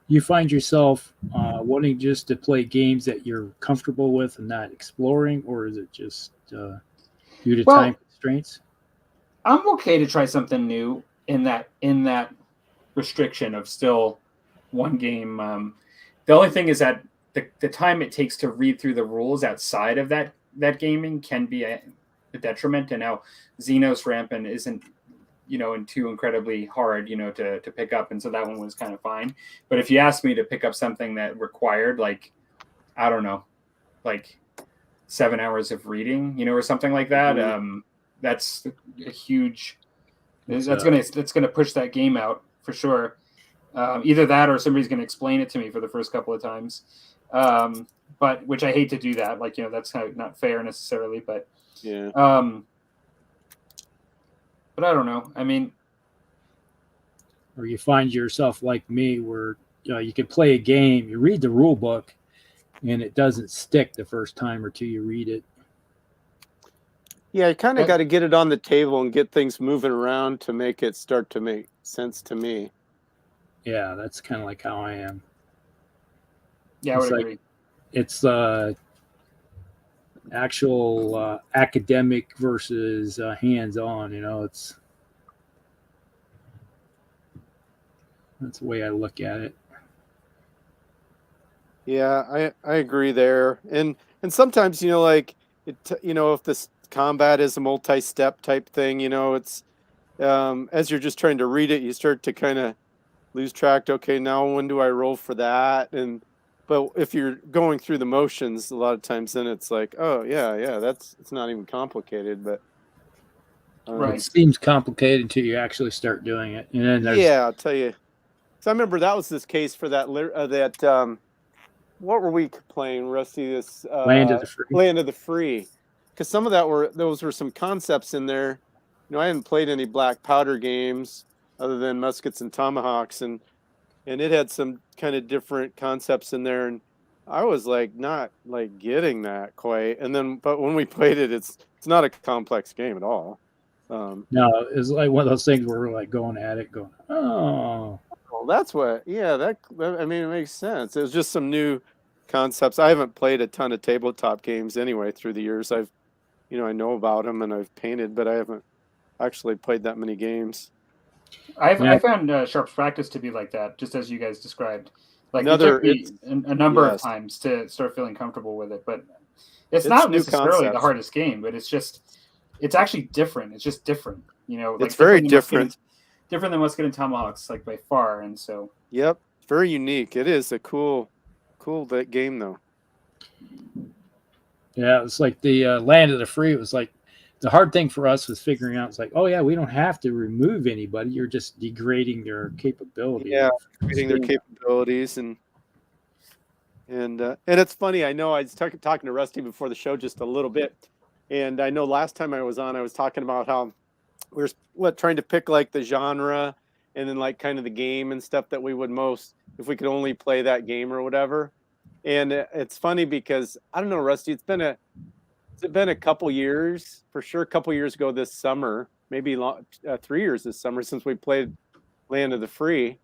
You find yourself wanting just to play games that you're comfortable with and not exploring, or is it just due to time constraints? I'm okay to try something new in that restriction of still one game. The only thing is that the time it takes to read through the rules outside of that gaming can be a detriment. And now Xenos Rampant isn't and too incredibly hard to pick up, and so that one was kind of fine. But if you asked me to pick up something that required, like, I don't know, like 7 hours of reading or something like that, that's a huge that's gonna push that game out for sure. Either that or somebody's gonna explain it to me for the first couple of times, but which I hate to do that, like that's kind of not fair necessarily, but yeah. But I don't know. I mean, or you find yourself like me, where you can play a game, you read the rule book, and it doesn't stick the first time or two you read it. Yeah, you kind of got to get it on the table and get things moving around to make it start to make sense to me. Yeah, that's kind of like how I am. Yeah, I would agree. It's actual academic versus hands-on. That's the way I look at it. Yeah, I agree there. And sometimes like if this combat is a multi-step type thing, it's as you're just trying to read it, you start to kind of lose track. Okay, now when do I roll for that? But if you're going through the motions, a lot of times then it's like, oh yeah, it's not even complicated. But right, it seems complicated until you actually start doing it. And then I'll tell you. So I remember that was this case for that what were we playing, Rusty? This Land of the Free. Land of the Free, because some of those were some concepts in there. I hadn't played any black powder games other than muskets and tomahawks, and it had some kind of different concepts in there, and I was like not like getting that quite. And then, but when we played it, it's not a complex game at all. No, it's like one of those things where we're like going at it, going, oh. Well, that's what. Yeah, that I mean, it makes sense. It was just some new concepts. I haven't played a ton of tabletop games anyway through the years. I know about them and I've painted, but I haven't actually played that many games. I found Sharp's Practice to be like that, just as you guys described. Like it took me a number of times to start feeling comfortable with it, but it's not necessarily the hardest game, but it's actually different. It's just different, Like it's very different. Different than Musket and Tomahawks, like by far, and so. Yep, very unique. It is a cool that game though. Yeah, it's like the Land of the Free. It was like the hard thing for us was figuring out. It's like, oh yeah, we don't have to remove anybody. You're just degrading their capability. Yeah, degrading their capabilities, and it's funny. I know I was talking to Rusty before the show just a little bit, and I know last time I was on, I was talking about how we were trying to pick like the genre and then like kind of the game and stuff that we would most, if we could only play that game or whatever. And it's funny because I don't know, Rusty, it's been It's been a couple years, for sure. A couple years ago this summer, maybe 3 years this summer since we played Land of the Free.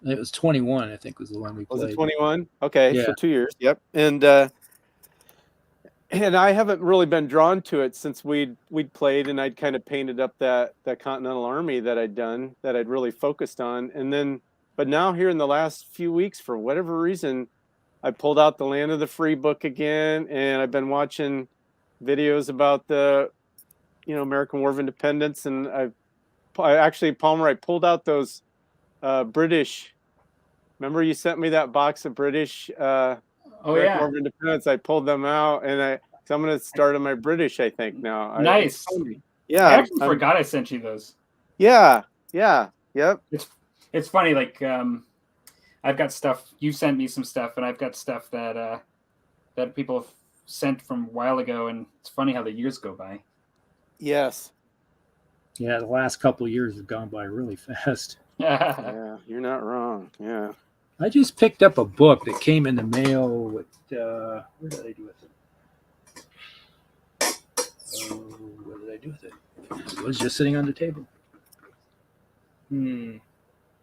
It was 21, I think, was the one we played. Was it 21? Okay, Yeah. so 2 years. Yep. And I haven't really been drawn to it since we'd played, and I'd kind of painted up that Continental Army that I'd done, that I'd really focused on. And then, but now here in the last few weeks, for whatever reason, I pulled out the Land of the Free book again, and I've been watching videos about the, American War of Independence, and I actually, Palmer, I pulled out those British. Remember you sent me that box of British American War of Independence? I pulled them out, and so I'm going to start on my British, I think, now. Nice. Yeah. I actually forgot I sent you those. Yeah. Yep. It's funny, like I've got stuff, you sent me some stuff, and I've got stuff that people have sent from a while ago, and it's funny how the years go by. Yes. Yeah, the last couple of years have gone by really fast. Yeah, you're not wrong. Yeah. I just picked up a book that came in the mail with, what did I do with it? What did I do with it? It was just sitting on the table.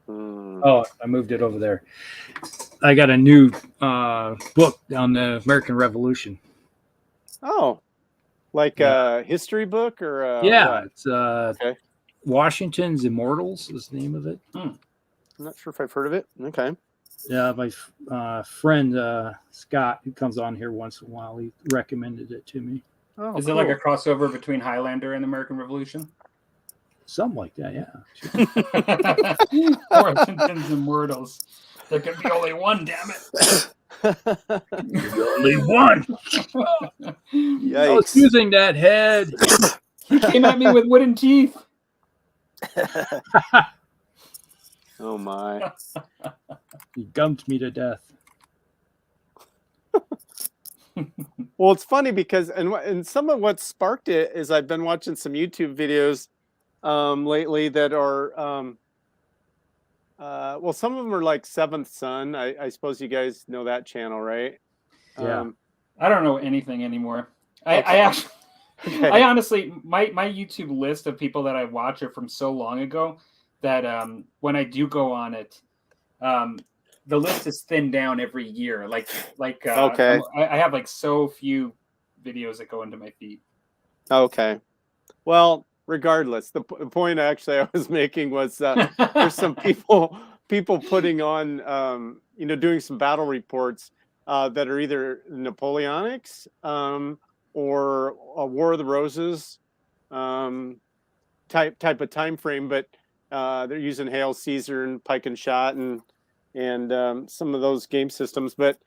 Oh, I moved it over there. I got a new book on the American Revolution. Oh, like a history book or? Yeah, what? it's Washington's Immortals is the name of it. I'm not sure if I've heard of it. Okay. Yeah, my friend Scott, who comes on here once in a while, he recommended it to me. Oh, Is it like a crossover between Highlander and American Revolution? Something like that, yeah. Washington's Immortals. There can be only one, damn it. Only one. Yikes. I was using that head. He came at me with wooden teeth. Oh my. He gummed me to death. Well, it's funny because, and some of what sparked it is I've been watching some YouTube videos lately that are, well, some of them are like Seventh Son. I suppose you guys know that channel, right? Yeah. I don't know anything anymore. Okay. I actually, Okay. I honestly, my YouTube list of people that I watch are from so long ago that when I do go on it, the list is thinned down every year. Okay. I have like so few videos that go into my feed. Okay. Well, regardless, the point actually I was making was there's some people putting on, doing some battle reports that are either Napoleonics or a War of the Roses type of time frame, but they're using Hail Caesar and Pike and Shot and some of those game systems. But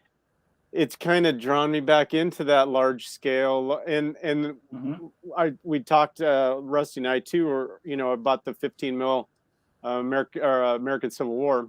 it's kind of drawn me back into that large scale, and we talked Rusty and I too, or about the 15 mil American Civil War,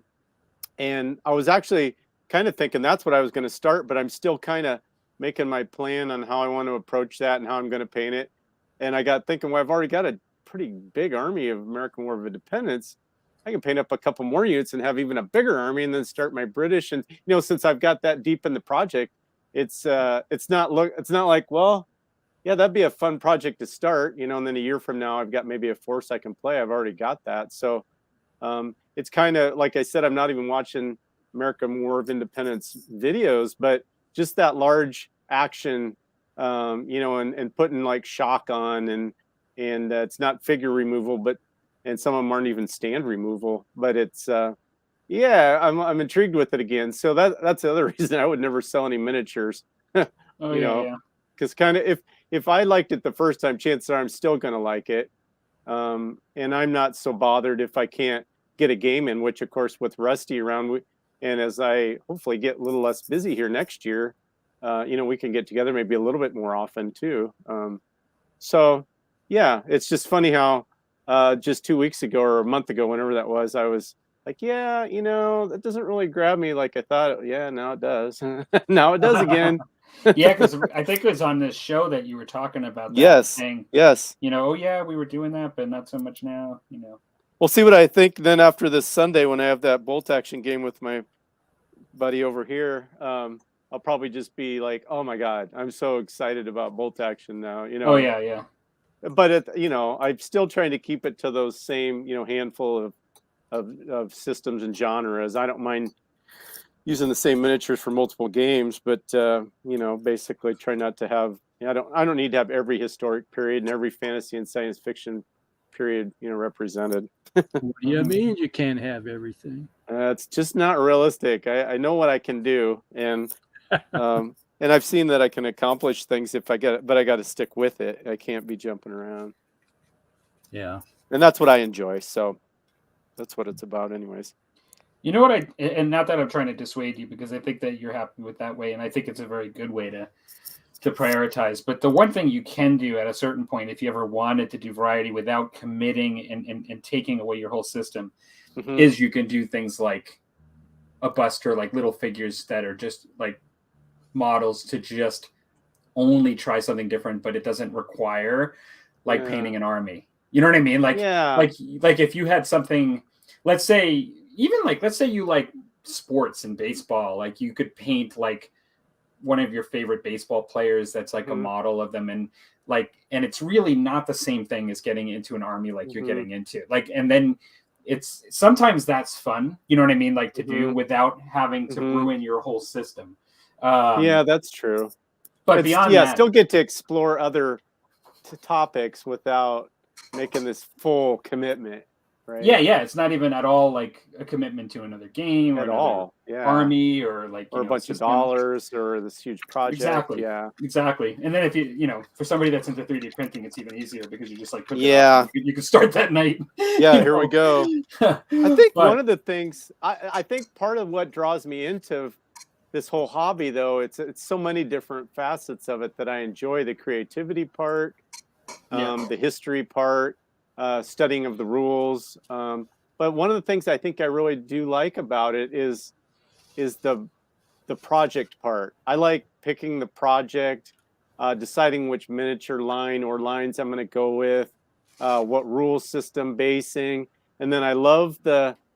and I was actually kind of thinking that's what I was going to start, but I'm still kind of making my plan on how I want to approach that and how I'm going to paint it. And I got thinking, well, I've already got a pretty big army of American War of Independence. I can paint up a couple more units and have even a bigger army, and then start my British. And since I've got that deep in the project, it's not like, well, yeah, that'd be a fun project to start, and then a year from now I've got maybe a force I can play. I've already got that. So it's kind of like I said, I'm not even watching American War of Independence videos, but just that large action, and putting like shock on, and it's not figure removal, and some of them aren't even stand removal, but it's I'm intrigued with it again. So that's the other reason I would never sell any miniatures. Because kind of if I liked it the first time, chances are I'm still gonna like it, and I'm not so bothered if I can't get a game in, which of course with Rusty around, and as I hopefully get a little less busy here next year, we can get together maybe a little bit more often too. So yeah, it's just funny how just 2 weeks ago or a month ago, whenever that was, I was like, yeah, that doesn't really grab me like I thought. Yeah, now it does. Now it does again. Yeah, because I think it was on this show that you were talking about that. Yes. Thing. Yes. Oh yeah, we were doing that, but not so much now. We'll see what I think then after this Sunday when I have that bolt action game with my buddy over here. I'll probably just be like, oh my God, I'm so excited about bolt action now, Oh yeah. But I'm still trying to keep it to those same, handful of systems and genres. I don't mind using the same miniatures for multiple games, but basically try not to have. I don't need to have every historic period and every fantasy and science fiction period, represented. What do you mean you can't have everything? It's just not realistic. I know what I can do, and I've seen that I can accomplish things if I get it, but I got to stick with it. I can't be jumping around. Yeah, and that's what I enjoy. So that's what it's about, anyways. You know what and not that I'm trying to dissuade you, because I think that you're happy with that way, and I think it's a very good way to prioritize. But the one thing you can do at a certain point, if you ever wanted to do variety without committing and taking away your whole system, is you can do things like a buster, like little figures that are just like models to just only try something different, but it doesn't require like painting an army. You know what I mean? Like, like if you had something, let's say you like sports and baseball, like you could paint like one of your favorite baseball players that's like a model of them, and it's really not the same thing as getting into an army like you're getting into, like, and then it's sometimes that's fun, you know what I mean, like to do without having to ruin your whole system. Yeah, that's true. But beyond that, still get to explore other topics without making this full commitment. Right. Yeah. It's not even at all like a commitment to another game at or all. army or like a bunch of dollars or this huge project. Exactly. Yeah. Exactly. And then if for somebody that's into 3D printing, it's even easier because you just like put you can start that night. Yeah. Here we go. I think one of the things I think part of what draws me into this whole hobby, though, it's so many different facets of it that I enjoy: the creativity part, the history part, studying of the rules. But one of the things I think I really do like about it is the project part. I like picking the project, deciding which miniature line or lines I'm going to go with, what rule system basing, and then I love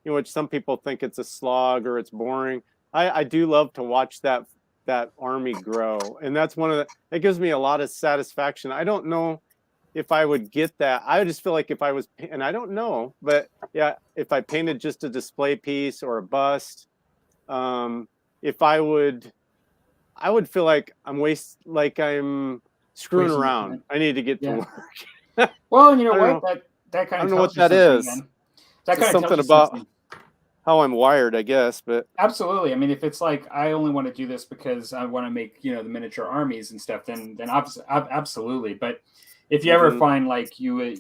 which some people think it's a slog or it's boring. I do love to watch that army grow, and that's that gives me a lot of satisfaction. I don't know if I would get that. I just feel like if I was, and I don't know, but yeah, if I painted just a display piece or a bust, if I would feel like I'm screwing around. I need to get to work. Well, you know what? That kind of, I don't know what that is. That kind of something about how I'm wired, I guess. But absolutely. I mean, if it's like I only want to do this because I want to make the miniature armies and stuff, then absolutely. But if you ever find like your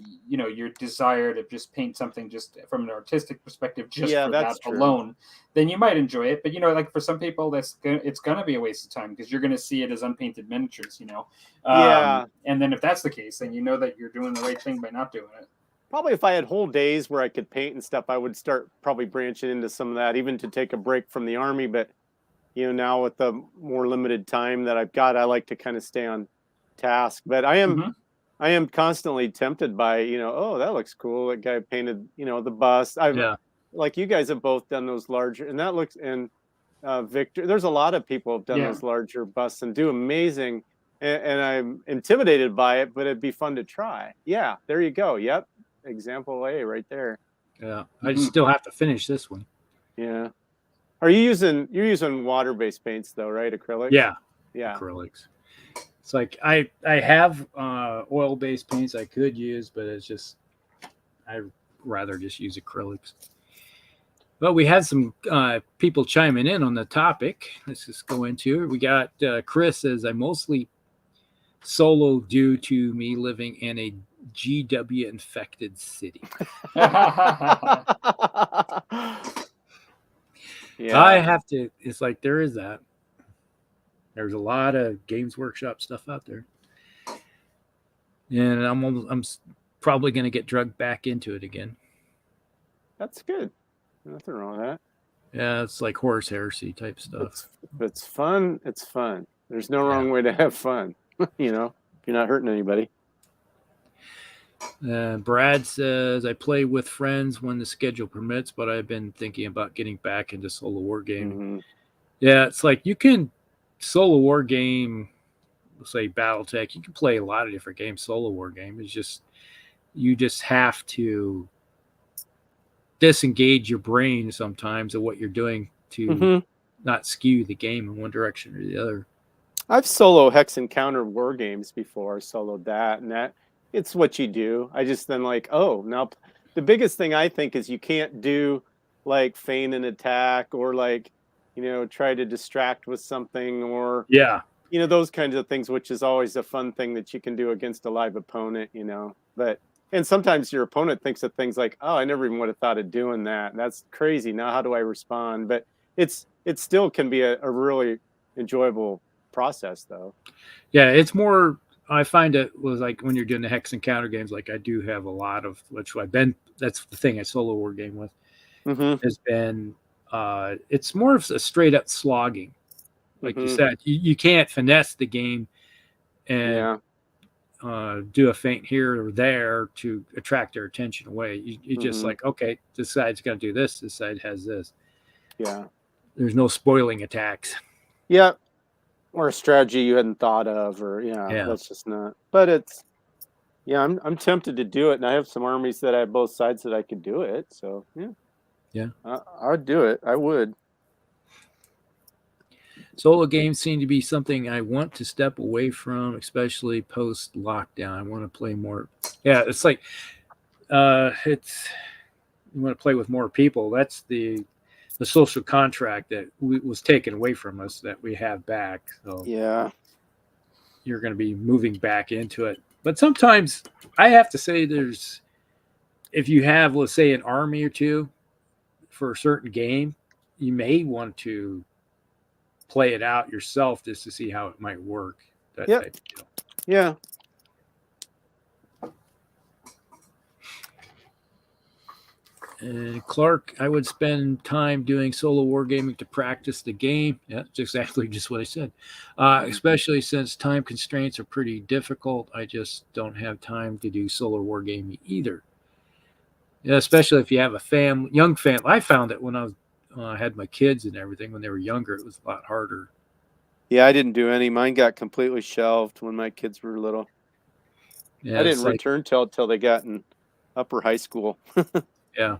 desire to just paint something just from an artistic perspective, just for that alone, then you might enjoy it. But like for some people, it's gonna be a waste of time because you're gonna see it as unpainted miniatures, And then if that's the case, then you know that you're doing the right thing by not doing it. Probably if I had whole days where I could paint and stuff, I would start probably branching into some of that, even to take a break from the army. But now with the more limited time that I've got, I like to kind of stay on task. But I am constantly tempted by, oh, that looks cool. That guy painted, the bust. Like you guys have both done those larger, and that looks, and Victor, there's a lot of people have done those larger busts and do amazing. And I'm intimidated by it, but it'd be fun to try. Yeah, there you go. Yep. Example A right there. Yeah. I still have to finish this one. Yeah. You're using water-based paints though, right? Acrylic? Yeah. Yeah. Acrylics. It's like I have oil-based paints I could use, but it's just I'd rather just use acrylics. But we had some people chiming in on the topic. Let's just go into it. We got Chris says, I mostly solo due to me living in a GW infected city. Yeah. I have to, it's like there is that. There's a lot of Games Workshop stuff out there. And I'm probably going to get drugged back into it again. That's good. Nothing wrong with that. Yeah, it's like horse heresy type stuff. It's fun. It's fun. There's no wrong way to have fun. If you're not hurting anybody. Brad says, I play with friends when the schedule permits, but I've been thinking about getting back into solo wargaming. Yeah, it's like you can solo war game, let's say BattleTech, you can play a lot of different games. Solo war game is just, you just have to disengage your brain sometimes of what you're doing to not skew the game in one direction or the other. I've solo hex encounter war games before. Soloed that, and that it's what you do. I just then like, oh, now the biggest thing I think is you can't do like feign an attack or like, you know, try to distract with something or Yeah. you know, those kinds of things, which is always a fun thing that you can do against a live opponent, you know. But and sometimes your opponent thinks of things like, oh, I never even would have thought of doing that. That's crazy. Now how do I respond? But it still can be a really enjoyable process though. Yeah, it's more, I find it was like when you're doing the hex encounter games, like I do have a lot of, which I've been, that's the thing I solo war game with, has been, it's more of a straight up slogging. Like you said, you can't finesse the game and do a feint here or there to attract their attention away. You just like, okay, this side's going to do this. This side has this. Yeah. There's no spoiling attacks. Yeah. Or a strategy you hadn't thought of, or that's just not. But it's, I'm tempted to do it, and I have some armies that I have both sides that I could do it. So I would do it. I would. Solo games seem to be something I want to step away from, especially post lockdown. I want to play more. Yeah, it's like it's, you want to play with more people. That's the social contract that was taken away from us that we have back. So you're going to be moving back into it. But sometimes I have to say if you have, let's say, an army or two for a certain game, you may want to play it out yourself just to see how it might work. That type of deal. Yeah. And Clark, I would spend time doing solo wargaming to practice the game. Yeah, that's exactly just what I said. Especially since time constraints are pretty difficult. I just don't have time to do solo wargaming either. Yeah, especially if you have a young family. I found it when I had my kids and everything. When they were younger, it was a lot harder. Yeah, I didn't do any. Mine got completely shelved when my kids were little. Yeah, I didn't return till they got in upper high school. Yeah.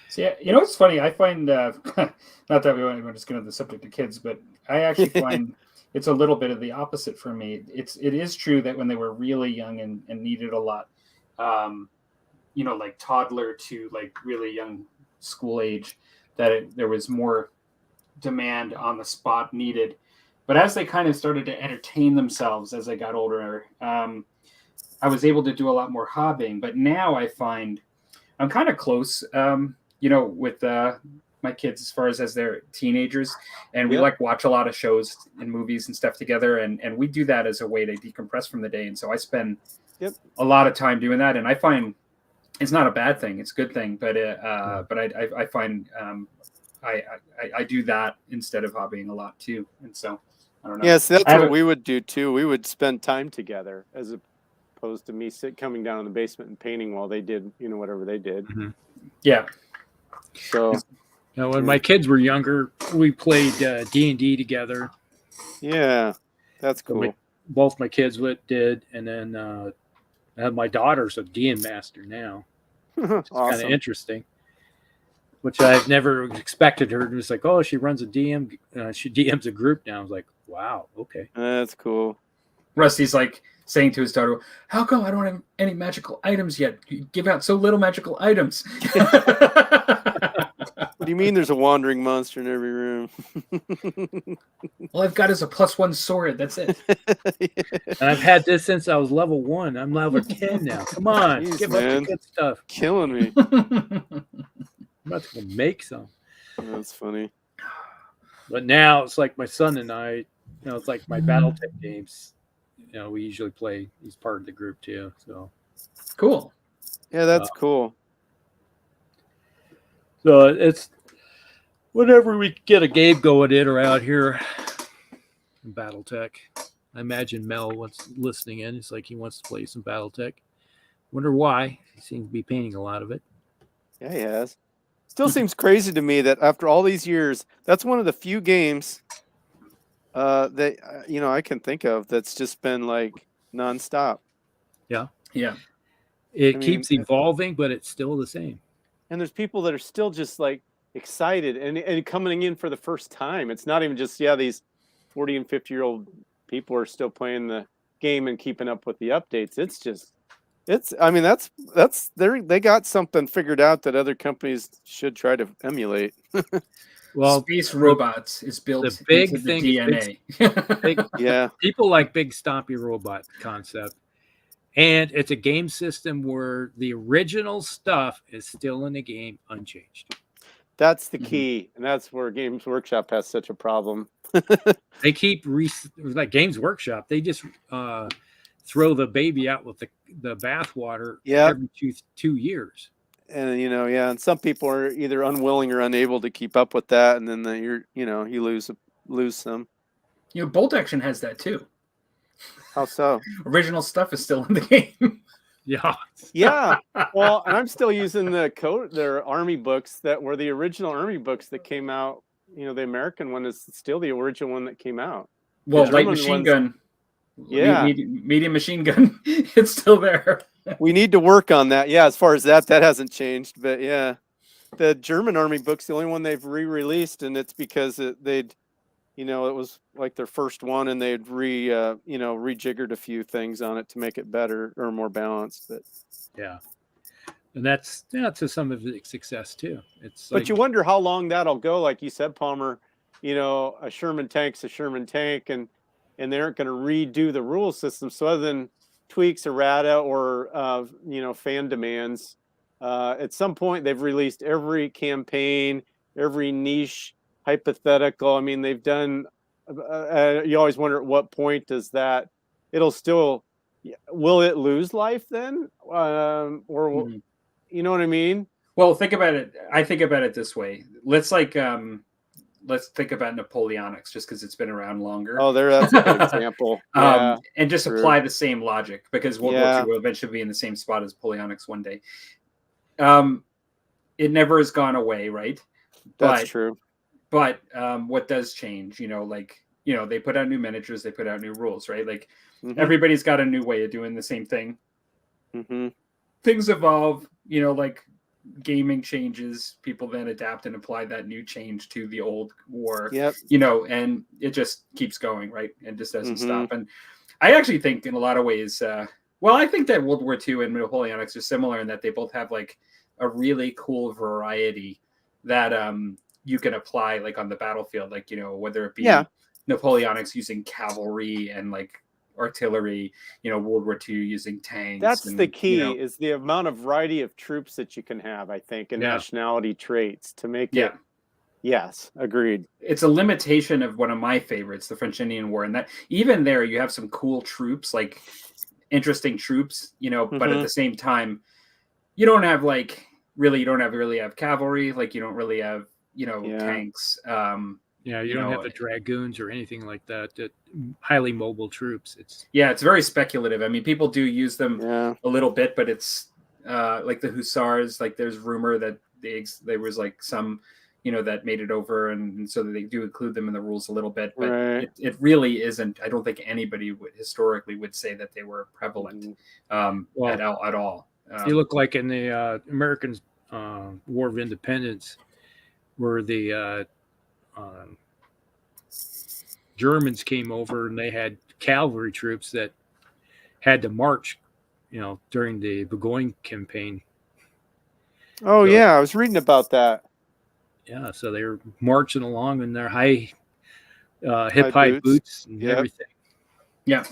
So you know what's funny? I find not that we want to just get into the subject of kids, but I actually find it's a little bit of the opposite for me. It is true that when they were really young and needed a lot, like toddler to like really young school age, that there was more demand on the spot needed. But as they kind of started to entertain themselves as they got older, I was able to do a lot more hobbying. But now I find I'm kind of close, with my kids as far as they're teenagers. And we like watch a lot of shows and movies and stuff together. And we do that as a way to decompress from the day. And so I spend a lot of time doing that. And I find it's not a bad thing. It's a good thing. But I find I do that instead of hobbying a lot too. And so I don't know. Yes, that's what we would do too. We would spend time together as opposed to me coming down in the basement and painting while they did, whatever they did. Mm-hmm. Yeah. So, when my kids were younger, we played D&D together. Yeah, that's cool. Both my kids did, and then I have my daughter's a DM master now. It's awesome. Kind of interesting, which I've never expected her. It's like, oh, she runs a DM. She DMs a group now. I was like, wow, okay, that's cool. Rusty's like saying to his daughter, "How come I don't have any magical items yet? You give out so little magical items." What do you mean? There's a wandering monster in every room? All I've got is a +1 sword. That's it. And I've had this since I was level 1. I'm level 10 now. Come on, give up the good stuff. Killing me. I'm about to go make some. That's funny. But now it's like my son and I. It's like my BattleTech games. We usually play. He's part of the group too. So cool. Yeah, that's cool. So it's whenever we get a game going in or out here in BattleTech. I imagine Mel wants listening in. It's like he wants to play some BattleTech. Wonder why. He seems to be painting a lot of it. Yeah, he has. Still seems crazy to me that after all these years, that's one of the few games They, I can think of that's just been like nonstop. Yeah. Yeah. It I mean, keeps evolving, but it's still the same. and there's people that are still just like excited and coming in for the first time. It's not even just these 40 and 50-year-old people are still playing the game and keeping up with the updates. They got something figured out that other companies should try to emulate. Well, Space robots is built the big into the thing is DNA. Yeah. people like big stompy robot concept. And it's a game system where the original stuff is still in the game unchanged. That's the key, and that's where Games Workshop has such a problem. They keep like Games Workshop. They just throw the baby out with the bathwater every 2 years. And and some people are either unwilling or unable to keep up with that, and then you lose some. Bolt Action has that too. How so? Original stuff is still in the game. Yeah. Well, and I'm still using their Army books that were the original Army books that came out. The American one is still the original one that came out. Well, light machine gun. Yeah. Medium machine gun. It's still there. We need to work on that. Yeah, as far as that hasn't changed. But yeah, the German Army book's the only one they've re-released, and it's because it was like their first one, and they'd rejiggered a few things on it to make it better or more balanced. But yeah, and that's to some of the success too. But you wonder how long that'll go. Like you said, Palmer, a Sherman tank's a Sherman tank, and they aren't going to redo the rule system. So other than tweaks, errata, or fan demands, at some point they've released every campaign, every niche hypothetical. I mean, they've done. You always wonder at what point does that? Will it lose life then, or you know what I mean? Well, think about it. I think about it this way. Let's think about Napoleonics, just because it's been around longer. Oh, that's a good example. Yeah, and just apply the same logic, because World War II will eventually be in the same spot as Napoleonics one day. It never has gone away, right? That's true. But what does change? They put out new miniatures, they put out new rules, right? Like everybody's got a new way of doing the same thing. Things evolve, like gaming changes, people then adapt and apply that new change to the old war. And it just keeps going, right? And just doesn't stop. And I actually think in a lot of ways, I think that World War II and Napoleonics are similar in that they both have like a really cool variety that you can apply like on the battlefield, like whether it be Napoleonics using cavalry and like artillery, World War II using tanks. That's the key, is the amount of variety of troops that you can have, I think, and nationality traits to make it. Yes, agreed. It's a limitation of one of my favorites, the French Indian War, and that even there you have some cool troops, like interesting troops, but at the same time, you don't really have cavalry, like you don't really have tanks. You don't have the dragoons or anything like that. That highly mobile troops. It's very speculative. I mean, people do use them a little bit, but it's like the hussars. Like there's rumor that there was like some that made it over, and so they do include them in the rules a little bit. But it really isn't. I don't think anybody historically would say that they were prevalent at all. You look like in the American War of Independence, where the Germans came over and they had cavalry troops that had to march, during the Burgoyne campaign. Oh, I was reading about that. Yeah, so they were marching along in their high boots and everything. Yeah.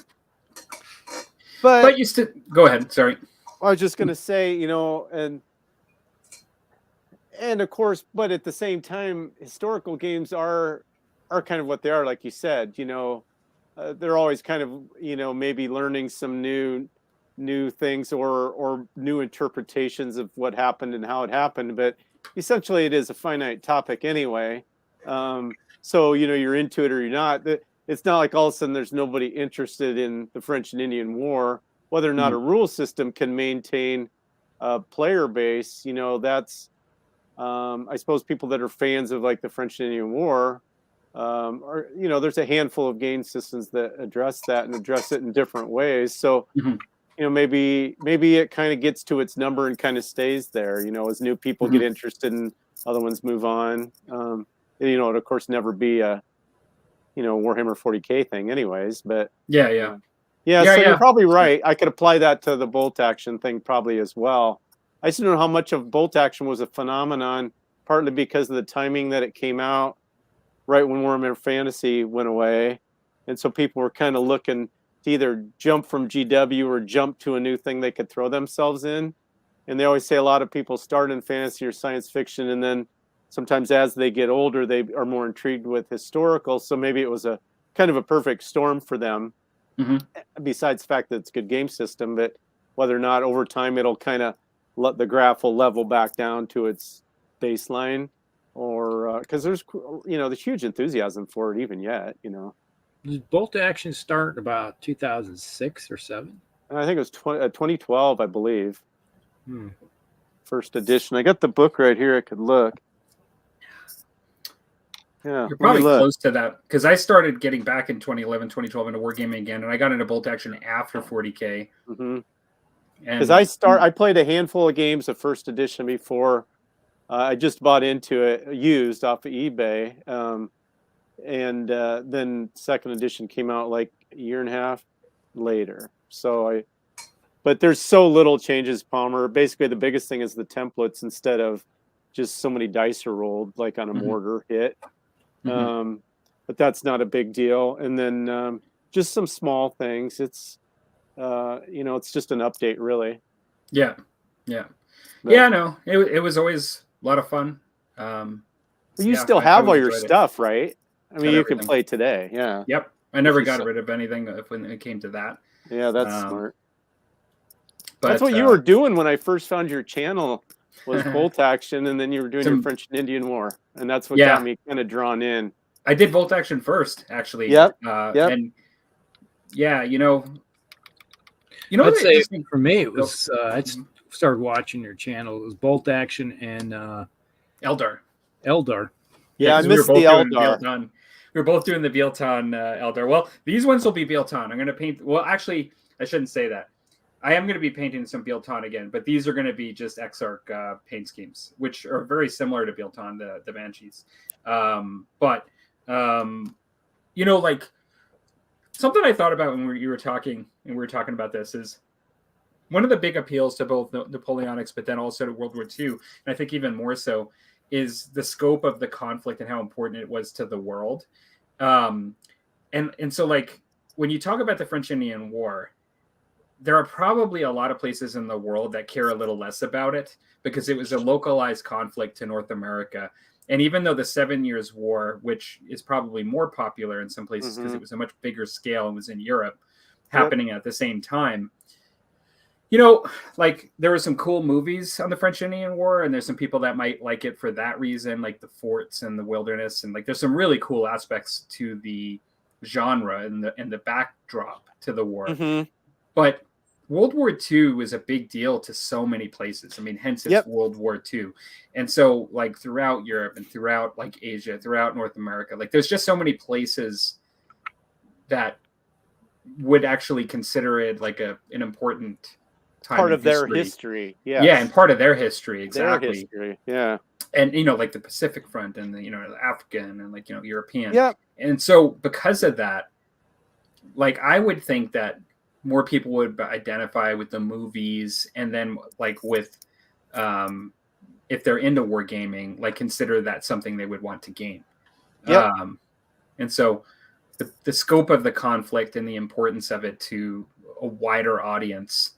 But you still go ahead. Sorry. I was just going to say, and of course, but at the same time, historical games are kind of what they are, like you said. They're always kind of maybe learning some new things or new interpretations of what happened and how it happened. But essentially, it is a finite topic anyway. So you're into it or you're not. It's not like all of a sudden there's nobody interested in the French and Indian War. Whether or not a rule system can maintain a player base, that's I suppose people that are fans of like the French and Indian War, or there's a handful of game systems that address that and address it in different ways. So maybe it kind of gets to its number and kind of stays there. As new people get interested and other ones move on. It'd of course never be a Warhammer 40K thing, anyways. But yeah. So you're probably right. I could apply that to the bolt action thing probably as well. I just don't know how much of bolt action was a phenomenon, partly because of the timing that it came out right when Warhammer Fantasy went away. And so people were kind of looking to either jump from GW or jump to a new thing they could throw themselves in. And they always say a lot of people start in fantasy or science fiction, and then sometimes as they get older, they are more intrigued with historical. So maybe it was a kind of a perfect storm for them, besides the fact that it's a good game system. But whether or not over time it'll kind of let the graph will level back down to its baseline, or because there's huge enthusiasm for it even yet. Did bolt action start about 2006 or 7? I think it was 2012, I believe. First edition. I got the book right here. I could look. Yeah, you're probably close to that, because I started getting back in 2011, 2012 into wargaming again, and I got into bolt action after 40K. Because I played a handful of games of first edition before I just bought into it used off of eBay, and then second edition came out like a year and a half later. But there's so little changes, Palmer. Basically, the biggest thing is the templates instead of just so many dice are rolled like on a mortar hit. But that's not a big deal. And then just some small things. It's it's just an update, really. Yeah. No, it was always a lot of fun. You still have all your stuff, right? I mean, you can play today. Yeah. Yep. I never got rid of anything when it came to that. Yeah, that's smart. But, that's what you were doing when I first found your channel, was bolt action, and then you were doing your French and Indian War, and that's what got me kind of drawn in. I did bolt action first, actually. Yep. And I'd say for me it was I started watching your channel. It was bolt action and Eldar. Yeah, I missed the Eldar. We were both doing the Bielton Eldar. Well, these ones will be Bielton. I'm going to paint. Well, actually, I shouldn't say that. I am going to be painting some Bielton again, but these are going to be just Exarch paint schemes, which are very similar to Bielton, the Banshees. Like something I thought about when you were talking and we were talking about this is one of the big appeals to both Napoleonics, but then also to World War II, and I think even more so, is the scope of the conflict and how important it was to the world. And so, like, when you talk about the French Indian War, there are probably a lot of places in the world that care a little less about it because it was a localized conflict to North America. And even though the 7 Years' War, which is probably more popular in some places because it was a much bigger scale and was in Europe happening at the same time, like there were some cool movies on the French Indian War, and there's some people that might like it for that reason, like the forts and the wilderness. And like, there's some really cool aspects to the genre and the backdrop to the war. But World War II was a big deal to so many places. I mean, hence it's World War II. And so like throughout Europe and throughout like Asia, throughout North America, like there's just so many places that would actually consider it like an important time part of their history. Yeah. Yeah. And part of their history. Exactly. Their history. Yeah. And, like the Pacific Front and the African and like, European. Yeah. And so because of that, like, I would think that more people would identify with the movies, and then like with, if they're into wargaming, like consider that something they would want to game. And so the scope of the conflict and the importance of it to a wider audience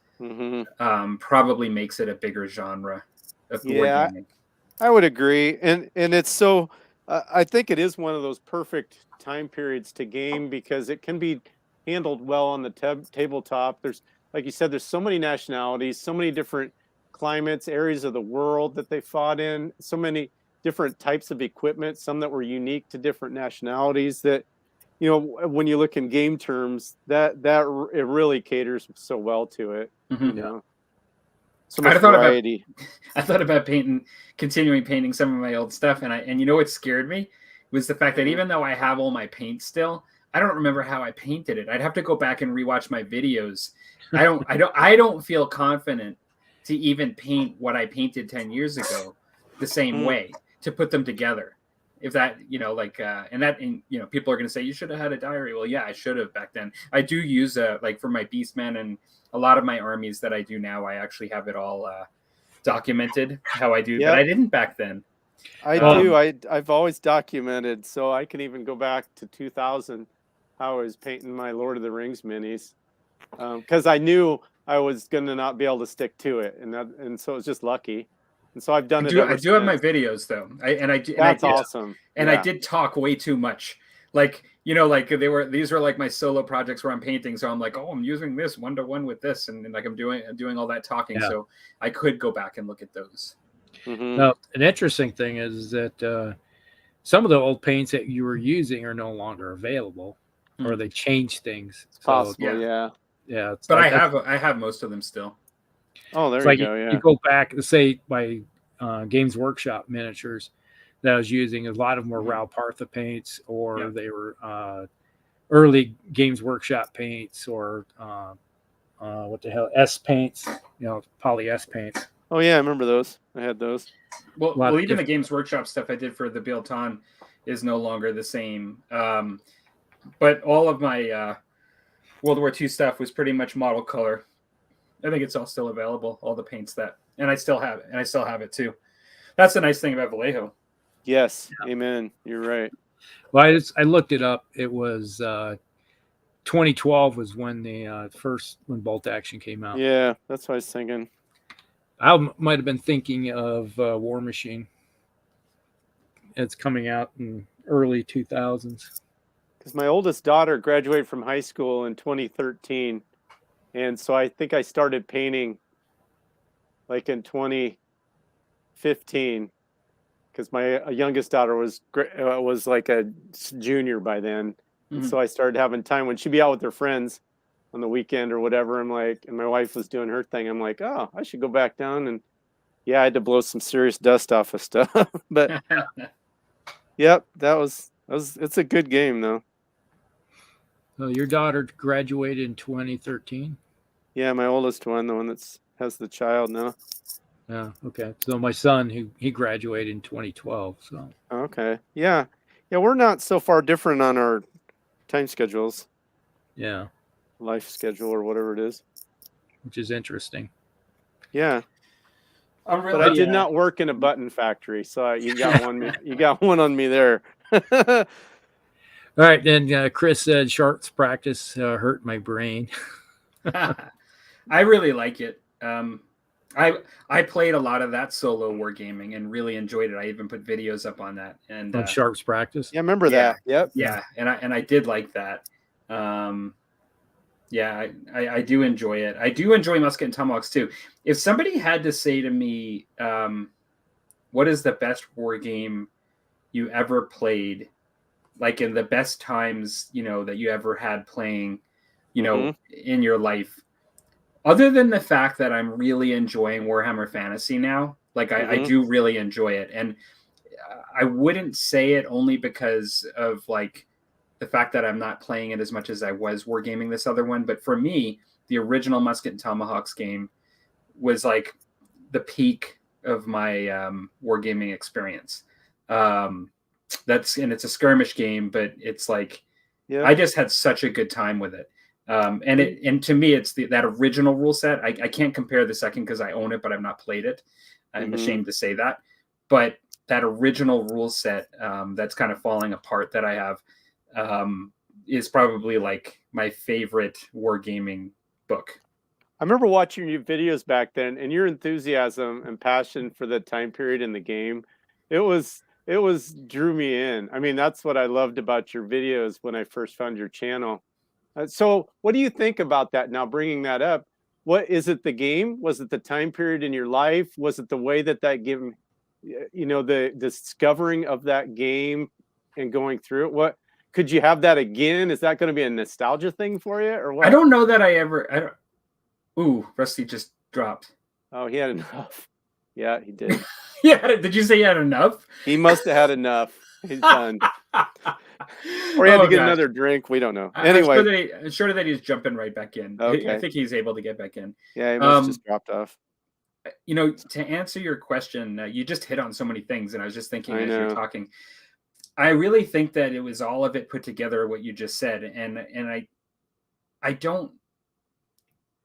probably makes it a bigger genre of wargaming. I would agree. And it's so, I think it is one of those perfect time periods to game because it can be handled well on the tabletop. There's, like you said, there's so many nationalities, so many different climates, areas of the world that they fought in, so many different types of equipment, some that were unique to different nationalities that, when you look in game terms, that it really caters so well to it. So much variety. I thought about continuing painting some of my old stuff, and what scared me was the fact that even though I have all my paint still, I don't remember how I painted it. I'd have to go back and rewatch my videos. I don't feel confident to even paint what I painted 10 years ago the same way, to put them together. If that, and people are going to say, you should have had a diary. Well, yeah, I should have back then. I do use like for my Beastmen and a lot of my armies that I do now, I actually have it all documented how I do, but I didn't back then. I do. I've always documented, so I can even go back to 2000, how I was painting my Lord of the Rings minis, because I knew I was going to not be able to stick to it, and so it was just lucky. And so I've done it. I do have my videos though. That's awesome. And I did talk way too much. Like, these were like my solo projects where I'm painting. So I'm like, oh, I'm using this 1-to-1 with this. And like I'm doing all that talking. Yeah. So I could go back and look at those. Mm-hmm. Now, an interesting thing is that some of the old paints that you were using are no longer available, or they changed things. It's possible, yeah. But I have most of them still. Oh, there you go. Yeah, you go back to say my Games Workshop miniatures that I was using. A lot of them were Rao Partha paints, or they were early Games Workshop paints, or what the hell, S paints, poly S paints. Oh yeah, I remember those. I had those. Well, even the Games Workshop stuff I did for the Bilton is no longer the same. But all of my World War II stuff was pretty much model color. I think it's all still available, all the paints and I still have it too. That's the nice thing about Vallejo. Yes, amen. You're right. Well, I looked it up. It was 2012 was when the when Bolt Action came out. Yeah, that's what I was thinking. I might have been thinking of War Machine. It's coming out in early 2000s. Because my oldest daughter graduated from high school in 2013. And so I think I started painting like in 2015, because my youngest daughter was like a junior by then. And so I started having time when she'd be out with her friends on the weekend or whatever. I'm like, and my wife was doing her thing. I'm like, oh, I should go back down. And yeah, I had to blow some serious dust off of stuff. But yep, it's a good game though. So your daughter graduated in 2013? Yeah, my oldest one, the one that has the child now. Yeah, okay. So my son, he graduated in 2012. So okay, yeah, we're not so far different on our time schedules. Yeah, life schedule or whatever it is, which is interesting. Yeah, but I did not work in a button factory, so you got one. You got one on me there. All right, then Chris said Sharps practice hurt my brain. I really like it. I played a lot of that solo wargaming and really enjoyed it. I even put videos up on that. And on Sharps practice. Yeah, I remember that. Yep. Yeah, and I did like that. Yeah, I do enjoy it. I do enjoy Musket and Tomahawks too. If somebody had to say to me, what is the best war game you ever played? Like in the best times, that you ever had playing, in your life, other than the fact that I'm really enjoying Warhammer Fantasy now, like I do really enjoy it. And I wouldn't say it only because of like the fact that I'm not playing it as much as I was wargaming this other one. But for me, the original Musket and Tomahawks game was like the peak of my wargaming experience. And it's a skirmish game, but it's like, I just had such a good time with it. And to me, it's that original rule set. I can't compare the second because I own it, but I've not played it. I'm ashamed to say that. But that original rule set that's kind of falling apart that I have is probably like my favorite wargaming book. I remember watching your videos back then, and your enthusiasm and passion for the time period in the game, it drew me in. I mean, that's what I loved about your videos when I first found your channel. So what do you think about that now, bringing that up? What is it, the game? Was it the time period in your life? Was it the way that game, the discovering of that game and going through it? What could you have that again? Is that going to be a nostalgia thing for you, or what? I don't know that I ever. Ooh, Rusty just dropped. Oh, he had enough. Yeah, he did. Yeah, did you say he had enough? He must have had enough. He's done. Or he had to get gosh. another drink. We don't know. I'm Anyway, sure that he's jumping right back in. Okay. I think he's able to get back in. yeah, he must just dropped off. To answer your question, you just hit on so many things, and I was just thinking I as you're know. talking. I really think that it was all of it put together, what you just said, and I don't.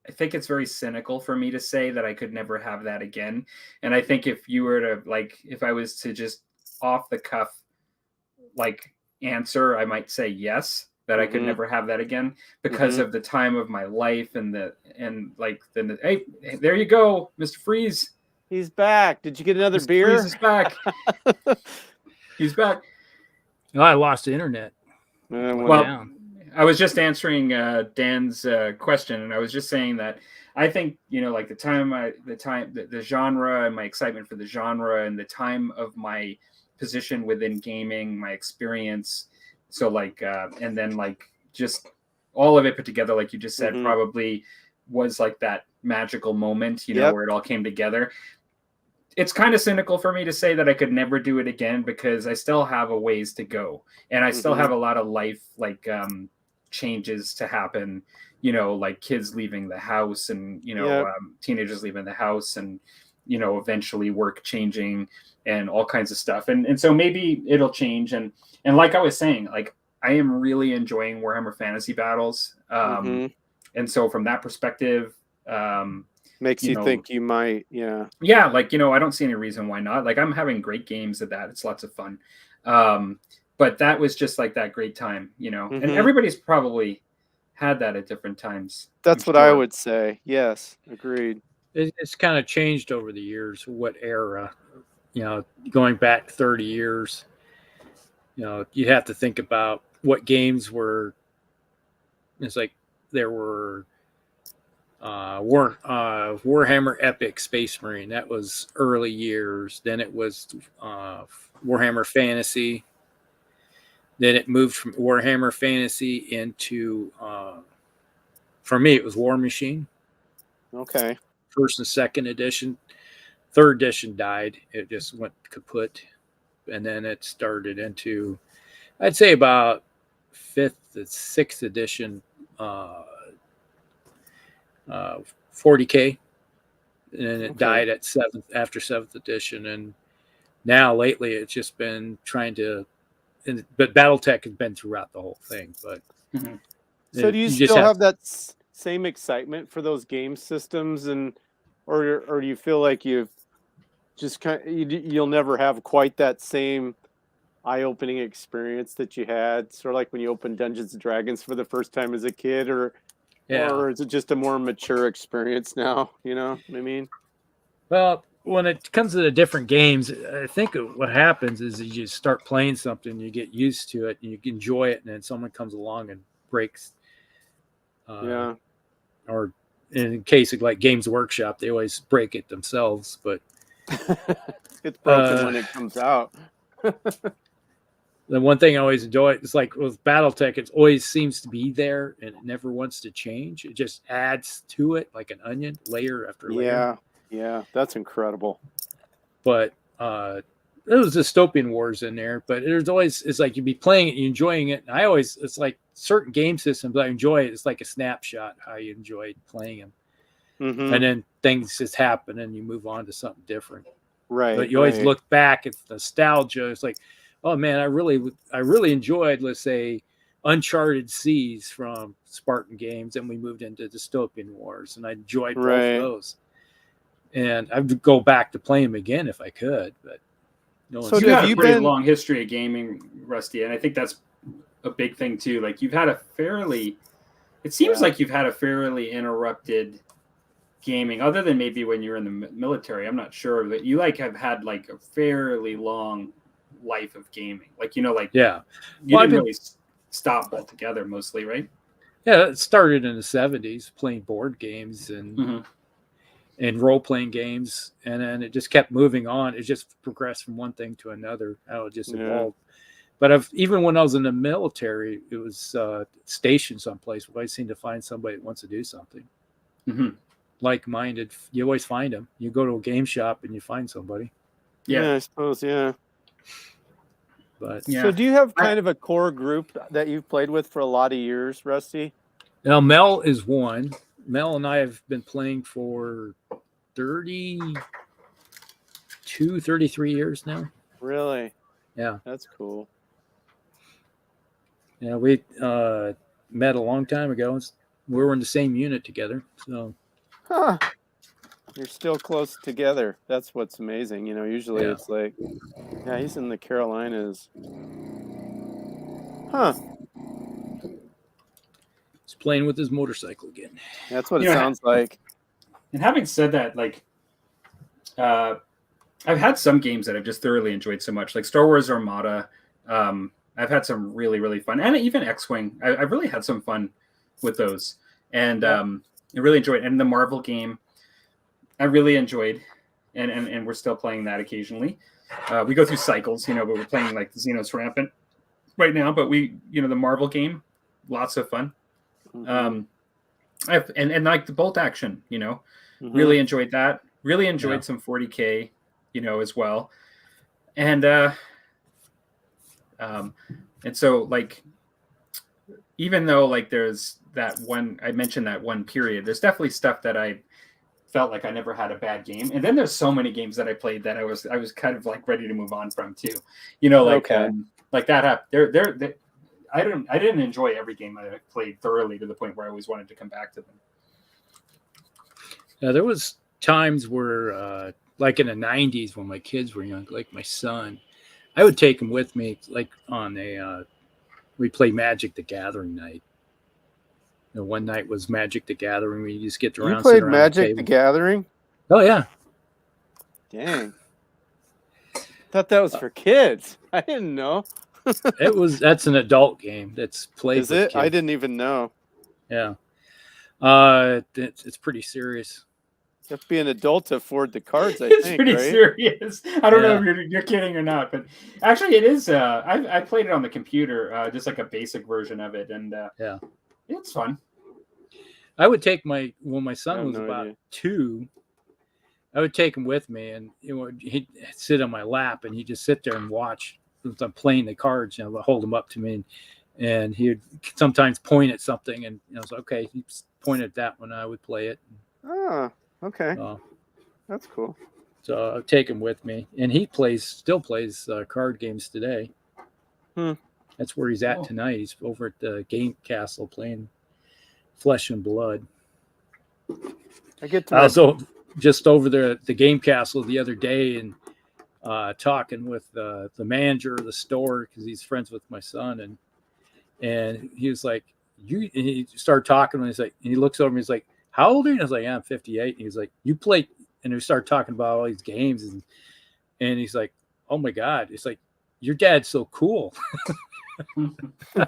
I think it's very cynical for me to say that I could never have that again. And I think if you were to if I was to just off the cuff, answer, I might say yes, that I could never have that again because of the time of my life and hey, there you go, Mr. Freeze. He's back. Did you get another Mr. beer? Freeze is back. He's back. Oh, I lost the internet. Well, I was just answering Dan's question, and I was just saying that I think the genre and my excitement for the genre and the time of my position within gaming, my experience. So and then just all of it put together, like you just said, probably was that magical moment, where it all came together. It's kind of cynical for me to say that I could never do it again because I still have a ways to go, and I still have a lot of life changes to happen, kids leaving the house and teenagers leaving the house and eventually work changing and all kinds of stuff, and so maybe it'll change, and like I was saying, I am really enjoying Warhammer Fantasy Battles, and so from that perspective, makes you think you might, I don't see any reason why not. I'm having great games at that. It's lots of fun. But that was just that great time, and everybody's probably had that at different times. That's what I would say. Yes. Agreed. It's kind of changed over the years, what era, going back 30 years, you have to think about what games were. It's there were Warhammer Epic Space Marine. That was early years. Then it was Warhammer Fantasy. Then it moved from Warhammer Fantasy into, for me, it was War Machine. Okay. First and second edition. Third edition died. It just went kaput. And then it started into, I'd say about fifth and sixth edition, 40K. And then it died at after seventh edition. And now lately it's just been trying to, but BattleTech has been throughout the whole thing. But so do you still have that same excitement for those game systems, or do you feel like you've just you'll never have quite that same eye-opening experience that you had, sort of like when you opened Dungeons and Dragons for the first time as a kid, or is it just a more mature experience now? You know what I mean? Well, when it comes to the different games, I think what happens is you just start playing something, you get used to it, and you enjoy it, and then someone comes along and breaks. Or in case of Games Workshop, they always break it themselves, but it's broken when it comes out. The one thing I always enjoy is with BattleTech, it always seems to be there and it never wants to change. It just adds to it like an onion, layer after layer. Yeah, that's incredible. But there was dystopian wars in there, but there's always, it's you'd be playing it, you're enjoying it. And it's certain game systems I enjoy it. It's like a snapshot how you enjoyed playing them. And then things just happen and you move on to something different. Right. But you always look back at nostalgia. It's oh man, I really enjoyed, let's say, Uncharted Seas from Spartan Games, and we moved into Dystopian Wars, and I enjoyed both of those. And I would go back to play them again if I could, but no. So you have a pretty long history of gaming, Rusty, and I think that's a big thing too. You've had it seems like you've had a fairly interrupted gaming, other than maybe when you're in the military. I'm not sure, but you have had a fairly long life of gaming. You didn't really stop altogether, mostly, right? Yeah, it started in the 70s playing board games and role-playing games, and then it just kept moving on. It just progressed from one thing to another, how it just evolved. But even when I was in the military, it was stationed someplace. I seem to find somebody that wants to do something. Like-minded. You always find them. You go to a game shop and you find somebody. Yeah, I suppose, yeah. But Yeah. So do you have kind of a core group that you've played with for a lot of years, Rusty? now Mel is one. Mel and I have been playing for 32, 33 years now. Really? Yeah. That's cool. Yeah, we met a long time ago. We were in the same unit together. So Huh. You're still close together. That's what's amazing. You know, usually Yeah. it's like, yeah, he's in the Carolinas. Huh. he's playing with his motorcycle again. That's what it You know, sounds like. And having said that, like, I've had some games that I've just thoroughly enjoyed so much, like Star Wars Armada. I've had some really, really fun, and even X-Wing. I've really had some fun with those, and I really enjoyed. And the Marvel game, I really enjoyed, and we're still playing that occasionally. We go through cycles, but we're playing like the Xenos Rampant right now. But the Marvel game, lots of fun. Mm-hmm. And like the bolt action, Mm-hmm. really enjoyed that. Really enjoyed some 40K, as well. And so like, even though like there's that one, I mentioned that one period, there's definitely stuff that I felt like I never had a bad game. And then there's so many games that I played that I was kind of like ready to move on from too, like that. I didn't enjoy every game I played thoroughly to the point where I always wanted to come back to them. Yeah, there was times where, like in the 90s when my kids were young, like my son, I would take him with me, like on we play Magic the Gathering night. One night was Magic the Gathering. We just get around. You played Magic the Gathering? Oh, yeah. Dang. Thought that was for kids. I didn't know. That's an adult game that's played. Is it? Kids. I didn't even know. Yeah. It's pretty serious. You have to be an adult to afford the cards, I it's think, pretty right? serious. I don't know if you're kidding or not, but actually it is. I played it on the computer, just like a basic version of it, and it's fun. I would take when my son was about idea. 2, I would take him with me, and he'd sit on my lap, and he'd just sit there and watch. I'm playing the cards, hold him up to me, and he would sometimes point at something, and I was like, okay, he pointed at that when I would play it. Oh, okay, that's cool. So I'd take him with me, and he still plays card games today. That's where he's at tonight. He's over at the Game Castle playing Flesh and Blood. I get to also just over there at the Game Castle the other day, and talking with the manager of the store because he's friends with my son, and he was like, and he started talking, and he looks over me, he's like, how old are you? And I was like, yeah, I'm 58. And he's like, you played, and we started talking about all these games, and he's like, oh my God, it's like, your dad's so cool.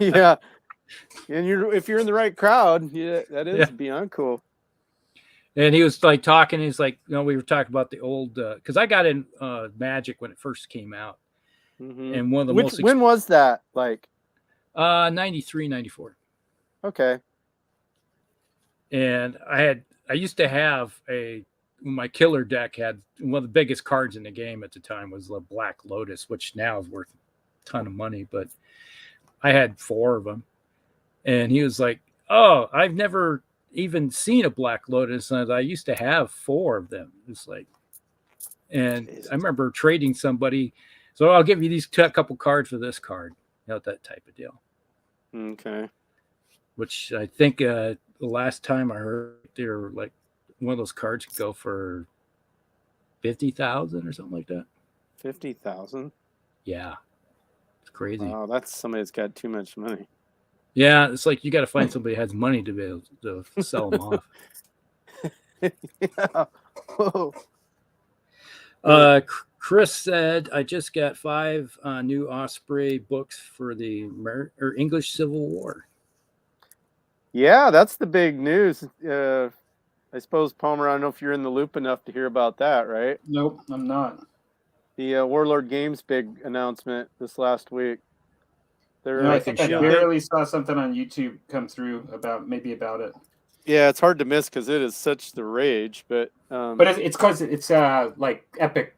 Yeah, and if you're in the right crowd, that is beyond cool. And he was like talking. He's like, we were talking about the old, because I got in Magic when it first came out, and one of the when was that? Like 93, 94. Okay. And I used to have my killer deck had one of the biggest cards in the game at the time was the Black Lotus, which now is worth a ton of money, but I had 4 of them. And he was like, oh, I've never even seen a Black Lotus, and I used to have 4 of them. It's like, and Jesus. I remember trading somebody, so I'll give you these couple cards for this card, that type of deal. Okay. Which I think the last time I heard, they were like, one of those cards could go for 50,000 or something like that. 50,000. Yeah, it's crazy. Wow, that's somebody that's got too much money. Yeah, it's like you got to find somebody that has money to be able to sell them off. Yeah. Whoa. Chris said, I just got 5 new Osprey books for the English Civil War. Yeah, that's the big news. I suppose, Palmer, I don't know if you're in the loop enough to hear about that, right? Nope, I'm not. The Warlord Games big announcement this last week. I think I barely saw something on YouTube come through about it. Yeah, it's hard to miss because it is such the rage, but it's because it's like epic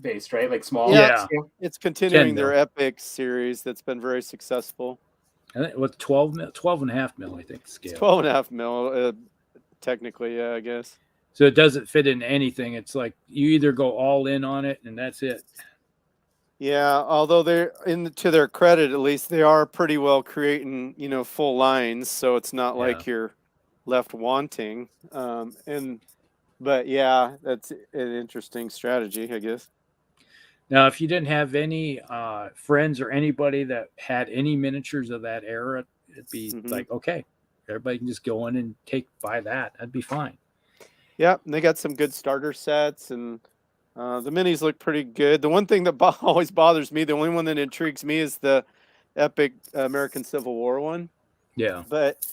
based, right? Like small. Yeah. scale? It's continuing 10 their mil. Epic series that's been very successful. I think with 12.5 mil, I think It's scale. 12.5 mil, technically, yeah, I guess. So it doesn't fit in anything. It's like you either go all in on it and that's it. Yeah, although they're to their credit, at least they are pretty well creating, full lines, so it's not like you're left wanting. But yeah, that's an interesting strategy, I guess. Now, if you didn't have any friends or anybody that had any miniatures of that era, it'd be like, okay, everybody can just go in and buy that. That'd be fine. Yep, and they got some good starter sets, and the minis look pretty good. The one thing that always bothers me, the only one that intrigues me, is the Epic American Civil War one. Yeah. But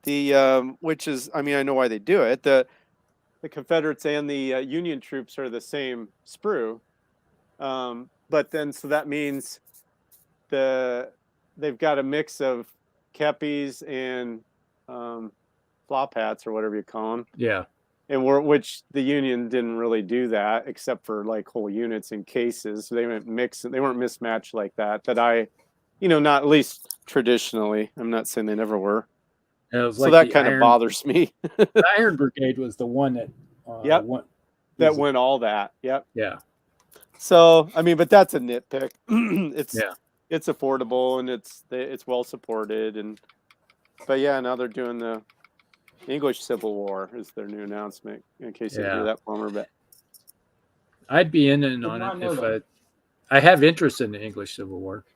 the which is, I mean, I know why they do it. The Confederates and the Union troops are the same sprue. But then, so that means they've got a mix of kepis and flop hats or whatever you call them. Yeah. And which the Union didn't really do that, except for like whole units and cases. So they weren't mismatched like that. That not at least traditionally. I'm not saying they never were. So like that kind of bothers me. The Iron Brigade was the one that went all that. Yep. Yeah. So I mean, but that's a nitpick. It's affordable and it's well supported, but yeah, now they're doing the English Civil War is their new announcement. In case you didn't hear that, Plumber, but I'd be in on it if I have interest in the English Civil War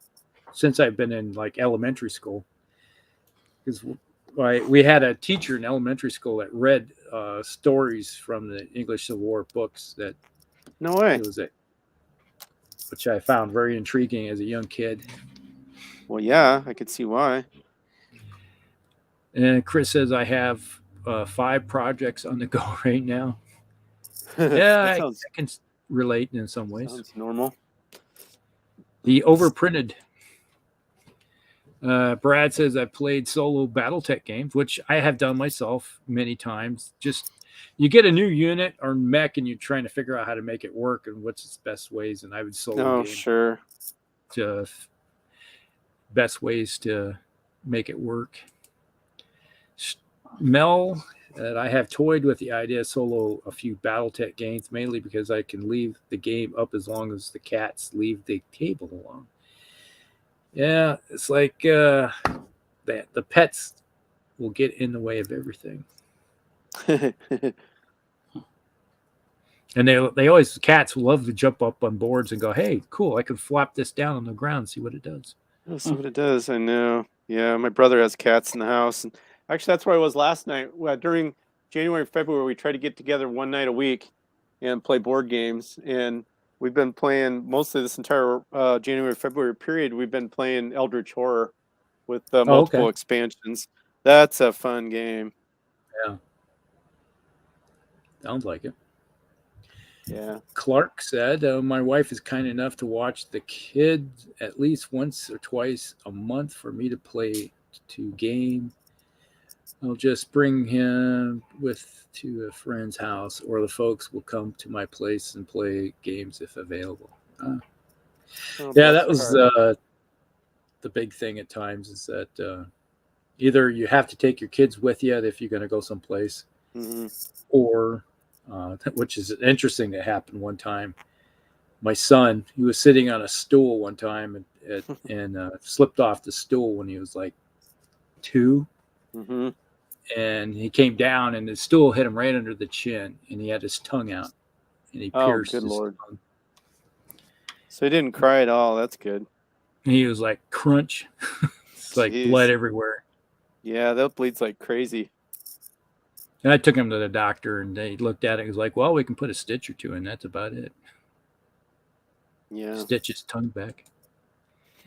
since I've been in like elementary school. Because we had a teacher in elementary school that read stories from the English Civil War books. That no way. Which I found very intriguing as a young kid. Well, yeah, I could see why. And Chris says I have 5 projects on the go right now. Yeah, I can relate in some ways. Sounds normal. The overprinted. Brad says I played solo BattleTech games, which I have done myself many times. Just you get a new unit or mech and you're trying to figure out how to make it work and what's its best ways. And I would solo game sure. to best ways to make it work. Mel, that I have toyed with the idea of solo a few BattleTech games, mainly because I can leave the game up as long as the cats leave the table alone. Yeah, it's like that the pets will get in the way of everything. And they always, cats love to jump up on boards and go, hey, cool, I can flop this down on the ground and see what it does. I'll see what it does. I know. Yeah, my brother has cats in the house. And actually, that's where I was last night. During January and February, we try to get together one night a week and play board games. And we've been playing mostly this entire January, February period. We've been playing Eldritch Horror with multiple expansions. That's a fun game. Yeah. Sounds like it. Yeah. Clark said, my wife is kind enough to watch the kids at least once or twice a month for me to play to game. I'll just bring him to a friend's house, or the folks will come to my place and play games if available. That was the big thing at times, is that either you have to take your kids with you if you're going to go someplace, or which is interesting that happened one time. My son, he was sitting on a stool one time and slipped off the stool when he was like 2. And he came down and the stool hit him right under the chin and he had his tongue out and he pierced his tongue. So he didn't cry at all. That's good. And he was like, crunch. It's like blood everywhere. Yeah, that bleeds like crazy. And I took him to the doctor and they looked at it and was like, well, we can put a stitch or 2 in. That's about it. Yeah. Stitch his tongue back.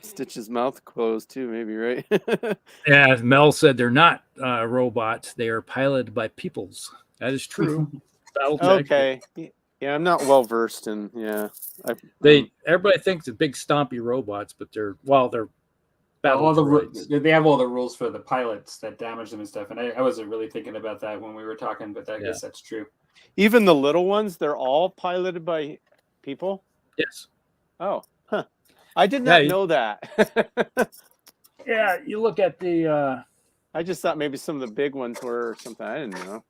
Stitch his mouth closed too, maybe, right? Yeah, Mel said they're not robots. They are piloted by peoples. That is true. Okay. Yeah, I'm not well versed in. Everybody thinks they're big stompy robots, but they're all the rules. They have all the rules for the pilots that damage them and stuff. And I wasn't really thinking about that when we were talking, but I guess that's true. Even the little ones, they're all piloted by people. Yes. Oh, huh. I did Yeah, not know that. Yeah, you look at the I just thought maybe some of the big ones were or something. I didn't know.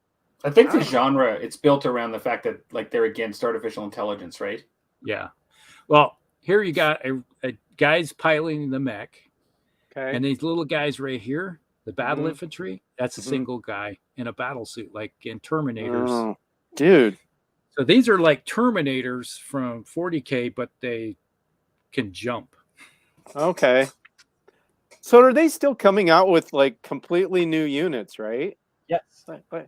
I think the genre, it's built around the fact that like they're against artificial intelligence, right? yeah. Well, here you got a guys piloting the mech, Okay. and these little guys right here, the battle Mhm. infantry, that's a Mhm. single guy in a battle suit, like in Terminators. Oh, dude. So these are like Terminators from 40K, but they can jump. Okay. So are they still coming out with like completely new units, right? Yes. But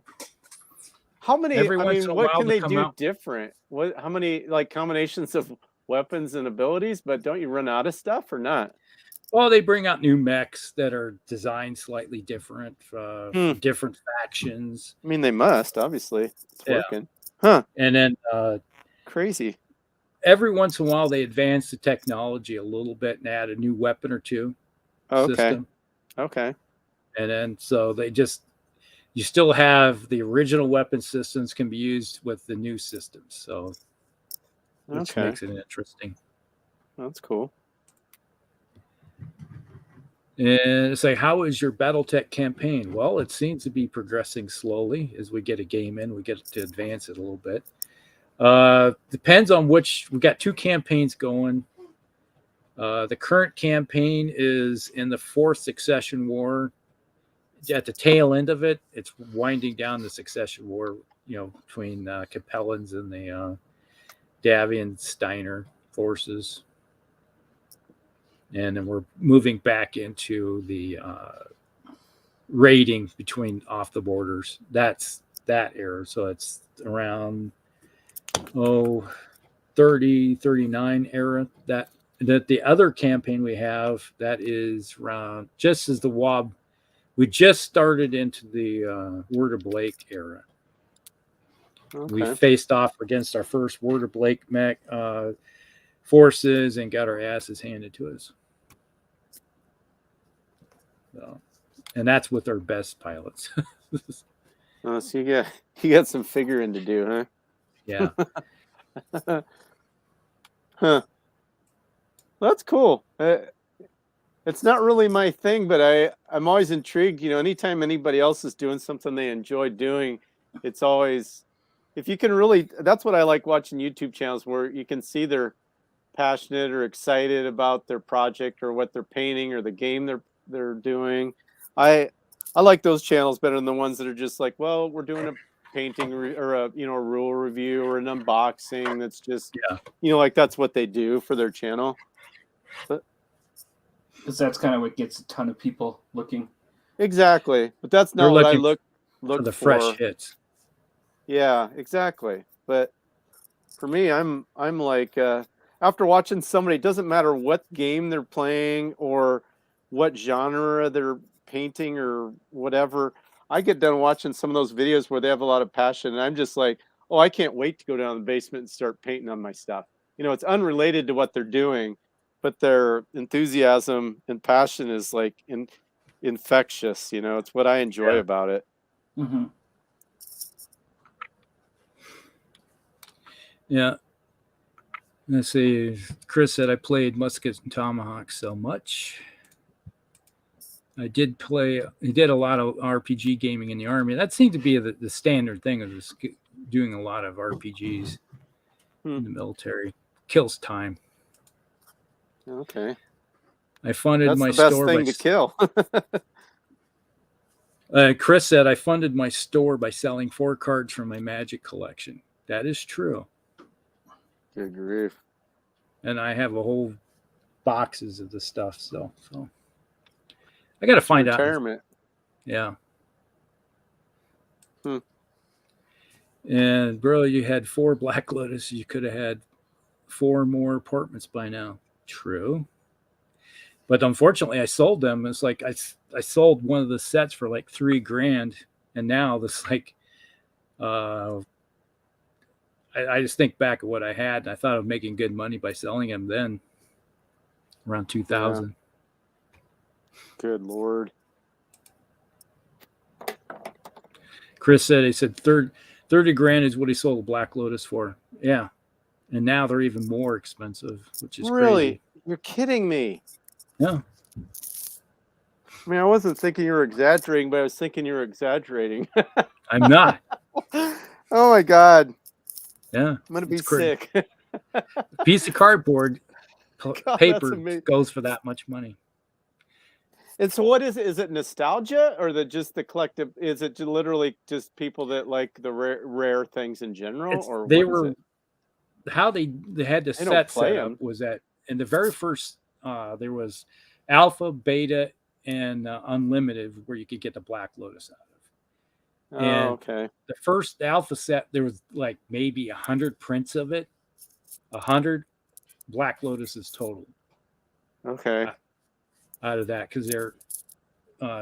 how many? Every I once mean, in a what while can they they come do out. different? What? How many like combinations of weapons and abilities? But don't you run out of stuff or not? Well, they bring out new mechs that are designed slightly different Hmm. for different factions. I mean, they must obviously. It's Yeah. working, huh? And then Crazy. every once in a while they advance the technology a little bit and add a new weapon or two Okay. system. Okay. And then so they just you still have the original weapon systems can be used with the new systems. So which Okay. makes it interesting. That's cool. And it's like, how is your BattleTech campaign? Well, it seems to be progressing slowly as we get a game in. We get to advance it a little bit. Depends on which. We got 2 campaigns going. The current campaign is in the 4th Succession War. At the tail end of it, it's winding down the Succession War. Between Capellans and the Davian Steiner forces. And then we're moving back into the raiding between off the borders. That's that era. So it's around 30, 39 era. That the other campaign we have that is around just as the WOB. We just started into the Word of Blake era. We Okay. faced off against our first Word of Blake mech forces and got our asses handed to us. So, and that's with our best pilots. Oh, so you got some figuring to do, huh? Yeah. Huh. Well, that's cool. It's not really my thing, but I'm always intrigued. Anytime anybody else is doing something they enjoy doing, it's always if you can really. That's what I like watching YouTube channels where you can see they're passionate or excited about their project or what they're painting or the game they're doing. I like those channels better than the ones that are just like, well, we're doing a painting or a rule review or an unboxing. That's just like that's what they do for their channel. But Because that's kind of what gets a ton of people looking. exactly, but that's They're not what I looking look for the for. fresh hits. Yeah, exactly. But for me, I'm like after watching somebody, it doesn't matter what game they're playing or what genre they're painting or whatever. I get done watching some of those videos where they have a lot of passion, and I'm just like, oh, I can't wait to go down to the basement and start painting on my stuff. It's unrelated to what they're doing, but their enthusiasm and passion is like infectious. It's what I enjoy about it. Mm-hmm. Yeah. Let's see. Chris said I played Muskets and Tomahawks so much. I did play. He did a lot of RPG gaming in the Army. That seemed to be the standard thing of this, doing a lot of RPGs in the military. Kills time. Okay. I funded That's my the best store thing to kill. Chris said I funded my store by selling 4 cards from my Magic collection. That is true. Good grief. And I have a whole boxes of the stuff. So I got to find retirement. out. Yeah. Hmm. And bro, you had 4 Black Lotus. You could have had 4 more apartments by now. True. But unfortunately, I sold them. It's like I sold one of the sets for like $3,000, and now this like, I just think back of what I had, and I thought of making good money by selling them then, around 2000. Yeah. Good Lord. Chris said, 30 grand is what he sold Black Lotus for. Yeah. and now they're even more expensive, which is Really? crazy. You're kidding me. Yeah. I mean, I wasn't thinking you were exaggerating, but I was thinking you were exaggerating. I'm not. Oh my God. Yeah. I'm going to be it's crazy. sick. A piece of cardboard God, that's paper amazing. goes for that much money. And so what is it? Is it nostalgia or just the collective? Is it literally just people that like the rare things in general? Or They what is were it? how they had the They don't set play set up 'em. was that in the very first there was alpha, beta, and unlimited where you could get the Black Lotus out of. Oh, And okay. the first alpha set, there was like maybe 100 prints of it, 100 Black Lotuses total Okay. out of that because they're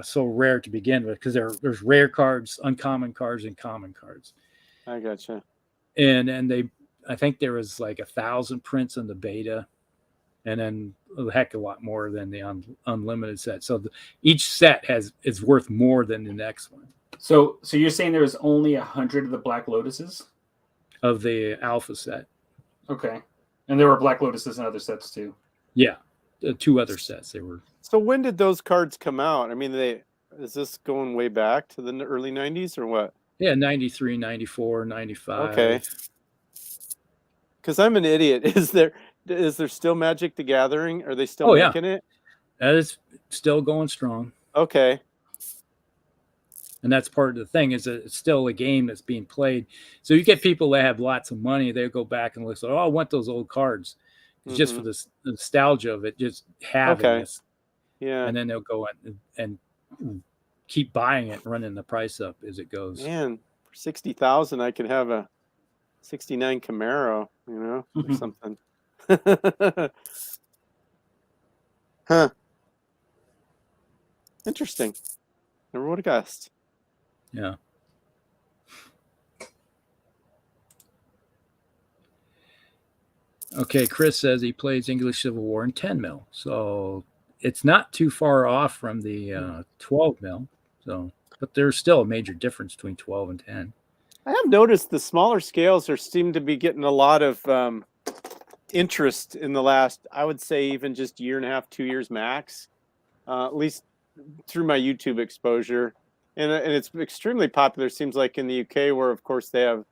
so rare to begin with. Because there's rare cards, uncommon cards, and common cards. I gotcha. And I think there was like 1,000 prints in the beta, and then a heck of a lot more than the unlimited set. So each set is worth more than the next one. So you're saying there was only 100 of the Black Lotuses? Of the alpha set. Okay. And there were Black Lotuses in other sets too. Yeah. The 2 other sets they were. So when did those cards come out? I mean, is this going way back to the early 90s or what? Yeah, 93, 94, 95. Okay. Because I'm an idiot. Is there still Magic the Gathering? Are they still making it? That is still going strong. Okay. And that's part of the thing is that it's still a game that's being played. So you get people that have lots of money, they'll go back and look, oh, I want those old cards. It's just for the nostalgia of it, just having this. Yeah. And then they'll go and keep buying it and running the price up as it goes. Man, for 60,000 I could have a 69 Camaro, or something. Huh. Interesting. Never would have guessed. Yeah. Okay, Chris says he plays English Civil War in 10 mil. So it's not too far off from the 12 mil. So, but there's still a major difference between 12 and 10. I have noticed the smaller scales seem to be getting a lot of interest in the last, I would say, even just year and a half, 2 years max, at least through my YouTube exposure. And it's extremely popular, seems like, in the UK, where, of course, they have,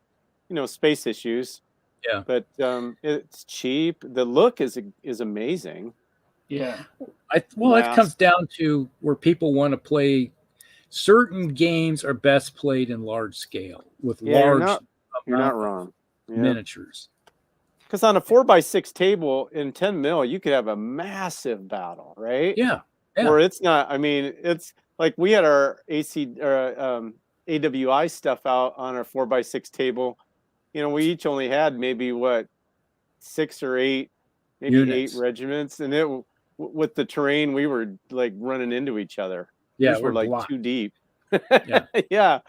space issues. Yeah. But it's cheap. The look is amazing. Yeah. It comes down to where people want to play. Certain games are best played in large scale with large you're not wrong. Miniatures. Because on a 4x6 table in 10 mil, you could have a massive battle, right? Yeah. Where it's not. I mean, it's like we had our AWI stuff out on our 4x6 table. We each only had maybe 6 or 8, maybe units. 8 regiments, and with the terrain, we were like running into each other. Yeah, we're like blocked. Too deep. Yeah. Yeah.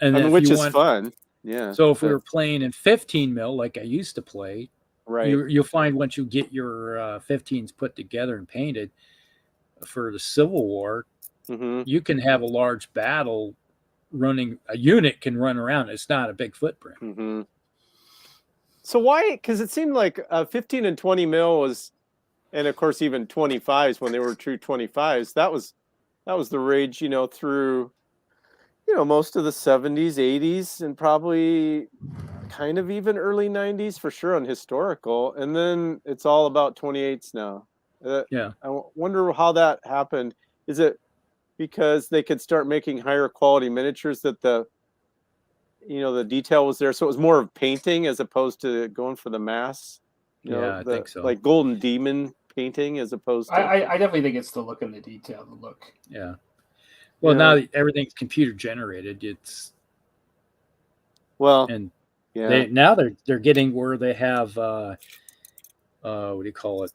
And which is fun. Yeah. So if we were playing in 15 mil, like I used to play, right, you'll find once you get your 15s put together and painted for the Civil War, you can have a large battle running. A unit can run around. It's not a big footprint. So why? Because it seemed like 15 and 20 mil was, and of course even 25s when they were true 25s. That was the rage, through, most of the 70s, 80s, and probably kind of even early 90s for sure on historical. And then it's all about 28s now. Yeah. I wonder how that happened. Is it because they could start making higher quality miniatures that the detail was there? So it was more of painting as opposed to going for the mass. I think so. Like Golden Demon painting as opposed to. I definitely think it's the look and the detail, the look. Yeah. Well, now that everything's computer generated, it's. Well. And yeah. They're getting where they have what do you call it?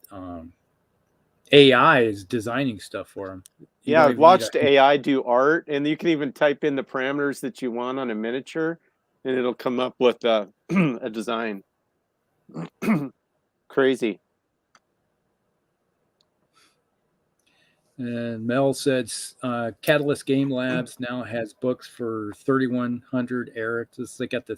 AI is designing stuff for them. Yeah, I've watched AI do art, and you can even type in the parameters that you want on a miniature, and it'll come up with a design. Crazy. And Mel said Catalyst Game Labs now has books for 3100 era. They got the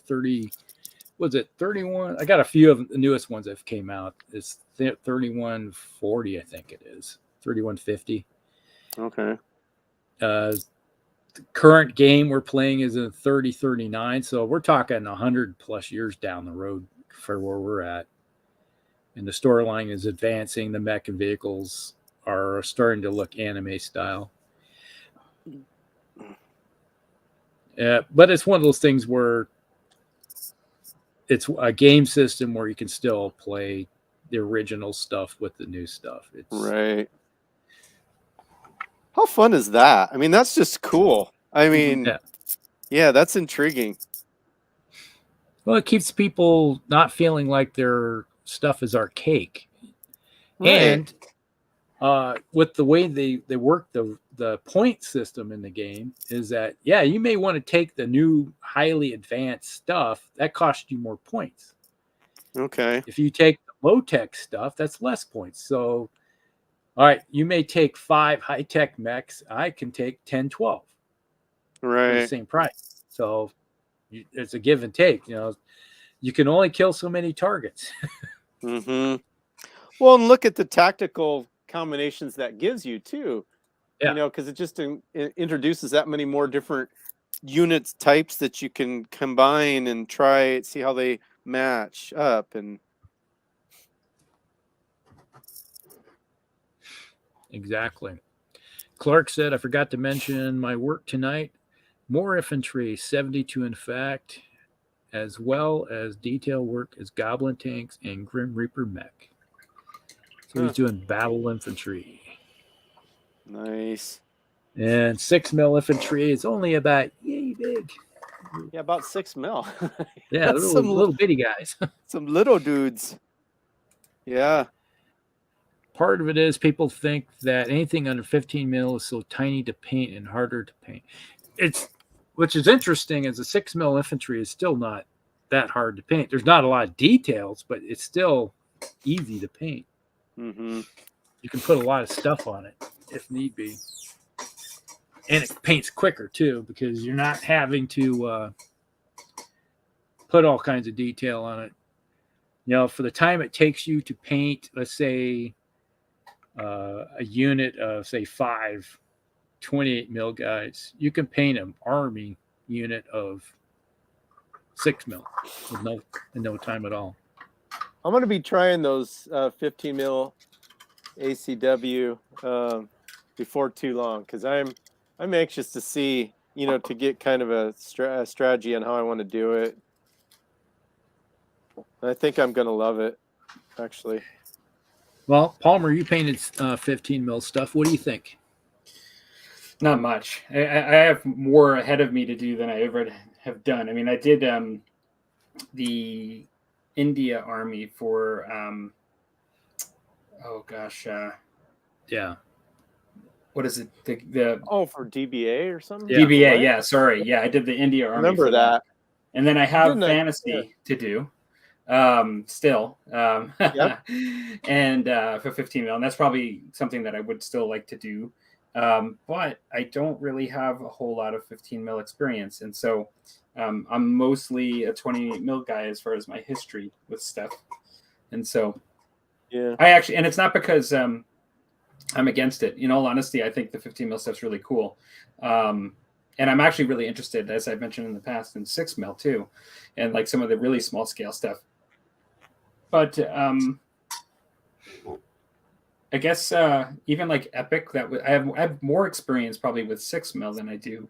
was it 31? I got a few of the newest ones that have came out. It's 3140, I think it is 3150. Okay. The current game we're playing is in 3039, so we're talking 100 plus years down the road for where we're at. And the storyline is advancing. The mech and vehicles are starting to look anime style. But it's one of those things where it's a game system where you can still play the original stuff with the new stuff. It's right. How fun is that? I mean, that's just cool. I mean, yeah, that's intriguing. Well, it keeps people not feeling like their stuff is archaic. Right. And with the way they work the point system in the game is that, yeah, you may want to take the new highly advanced stuff that costs you more points. Okay. If you take the low tech stuff, that's less points. So, all right, you may take 5 high tech mechs. I can take 10, 12 for the Right. same price. So it's a give and take. You can only kill so many targets. Mm-hmm. Well, and look at the tactical combinations that gives you too. Yeah. Because it just introduces that many more different units types that you can combine and try see how they match up. And Exactly. Clark said, I forgot to mention my work tonight. More infantry, 72 in fact, as well as detail work as Goblin tanks and Grim Reaper mech. So he's doing battle infantry. Nice. And 6 mil infantry is only about yay big. Yeah, about 6 mil. Yeah, little bitty guys. Some little dudes. Yeah. Part of it is people think that anything under 15 mil is so tiny to paint and harder to paint. Which is interesting, as a 6 mil infantry is still not that hard to paint. There's not a lot of details, but it's still easy to paint. Mm-hmm. You can put a lot of stuff on it if need be. And it paints quicker too, because you're not having to put all kinds of detail on it. For the time it takes you to paint, let's say, a unit of, say, 5 28 mil guys, you can paint an army unit of 6 mil in no time at all. I'm going to be trying those 15 mil ACW before too long, because I'm anxious to see, to get kind of a strategy on how I want to do it. I think I'm going to love it, actually. Well, Palmer, you painted 15 mil stuff. What do you think? Not much. I have more ahead of me to do than I ever have done. I mean, I did the India army for yeah. What is it? The for DBA or something? Yeah. DBA, yeah, sorry. Yeah, I did the India army. Remember that. And then I have fantasy to do. Still. Yep. And for 15 mil. And that's probably something that I would still like to do. But I don't really have a whole lot of 15 mil experience. And so I'm mostly a 28 mil guy as far as my history with stuff. And so and it's not because I'm against it. In all honesty, I think the 15 mil stuff's really cool. And I'm actually really interested, as I've mentioned in the past, in 6 mil too. And like some of the really small scale stuff. But I guess even like Epic, I have more experience probably with 6 mil than I do,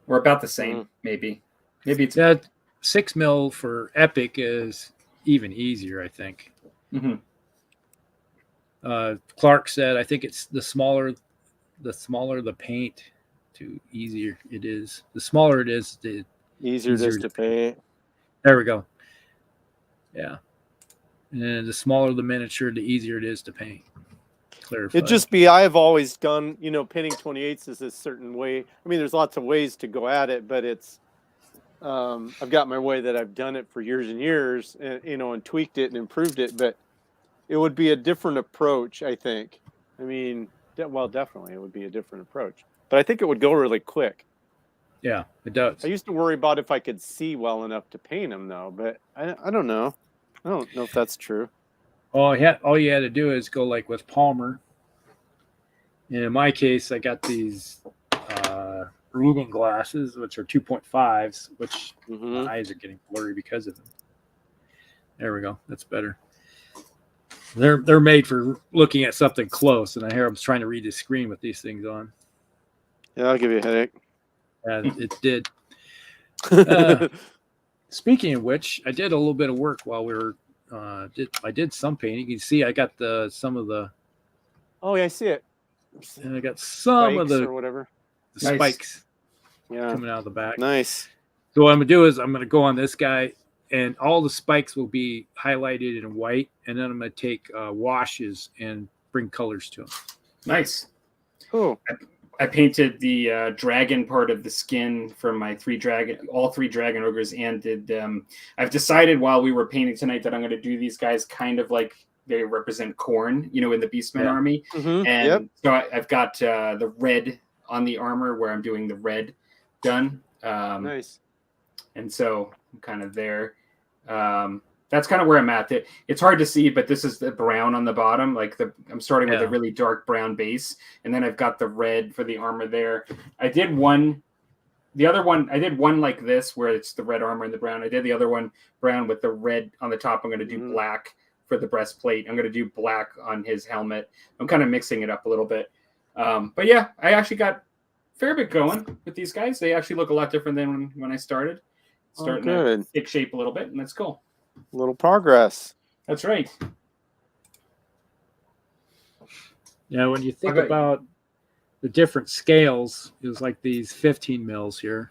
or about the same. Maybe it's 6 mil for Epic is even easier, I think. Mm-hmm. Clark said, I think it's the smaller the paint, the easier it is. The smaller it is, the easier it is to paint. There we go. Yeah. And the smaller the miniature, the easier it is to paint. Clarified. I've always gone, painting 28s is a certain way. I mean, there's lots of ways to go at it, but it's, I've got my way that I've done it for years and years, and, and tweaked it and improved it, but it would be a different approach, I think. I mean, definitely it would be a different approach, but I think it would go really quick. Yeah, it does. I used to worry about if I could see well enough to paint them, though. But I don't know. I don't know if that's true. All you had to do is go like with Palmer. And in my case, I got these reading glasses, which are 2.5s, which my eyes are getting blurry because of them. There we go. That's better. They're made for looking at something close, and I hear I'm trying to read the screen with these things on. Yeah, I'll give you a headache. It did. Speaking of which, I did a little bit of work while we were. I did some painting. You can see I got some of the. Oh yeah, I see it. And I got some of or whatever. The spikes Yeah, coming out of the back. nice. So what I'm gonna do is I'm gonna go on this guy, and all the spikes will be highlighted in white, and then I'm gonna take washes and bring colors to them. Nice. Cool. I painted the dragon part of the skin for my all three dragon ogres, and did. I've decided while we were painting tonight that I'm going to do these guys kind of like they represent Khorne, in the Beastmen army. Mm-hmm. And so I've got the red on the armor where I'm doing the red done. Nice. And so I'm kind of there. That's kind of where I'm at. It's hard to see, but this is the brown on the bottom. I'm starting with a really dark brown base, and then I've got the red for the armor there. I did one like this where it's the red armor and the brown. I did the other one brown with the red on the top. I'm going to do black for the breastplate. I'm going to do black on his helmet. I'm kind of mixing it up a little bit. But yeah, I actually got a fair bit going with these guys. They actually look a lot different than when I started. Starting to take shape a little bit, and that's cool. A little progress. That's right. Yeah, when you think about the different scales, it was like these 15 mils here.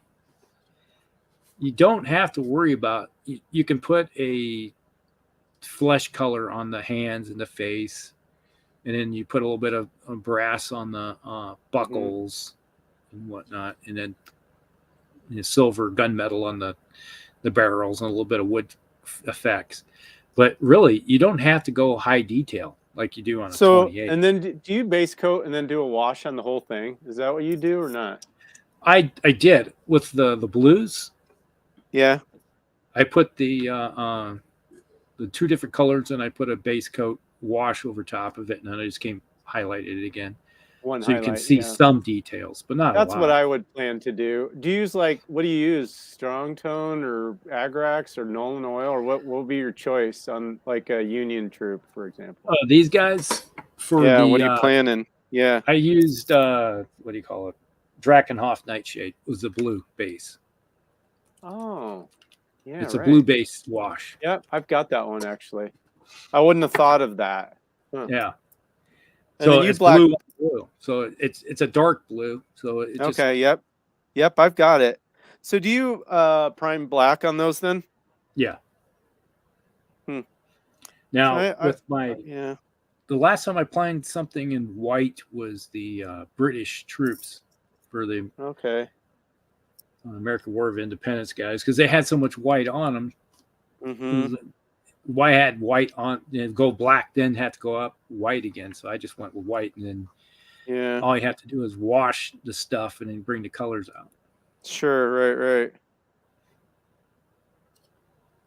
You don't have to worry about. You can put a flesh color on the hands and the face, and then you put a little bit of brass on the buckles and whatnot, and then silver gunmetal on the barrels and a little bit of wood effects. But really, you don't have to go high detail like you do on a 28. And then do you base coat and then do a wash on the whole thing? Is that what you do or not? I did with the blues. Yeah. I put the two different colors, and I put a base coat wash over top of it, and then I just highlighted it again. You can see some details, but not a lot. That's what I would plan to do. Do you use what do you use? Strong tone or Agrax or Nolan oil, or what will be your choice on like a Union troop, for example? These guys for what are you planning? Yeah. I used what do you call it? Drakenhof Nightshade was the blue base. Oh. Yeah. It's a blue base wash. Yep, I've got that one actually. I wouldn't have thought of that. Huh. Yeah. And so it's blue. So it's a dark blue. So Yep, I've got it. So do you prime black on those then? Yeah. Now the last time I primed something in white was the British troops for the American War of Independence guys, because they had so much white on them. Mm-hmm. Why had white on go black, then had to go up white again. So I just went with white, and then all you have to do is wash the stuff and then bring the colors out. Sure, right.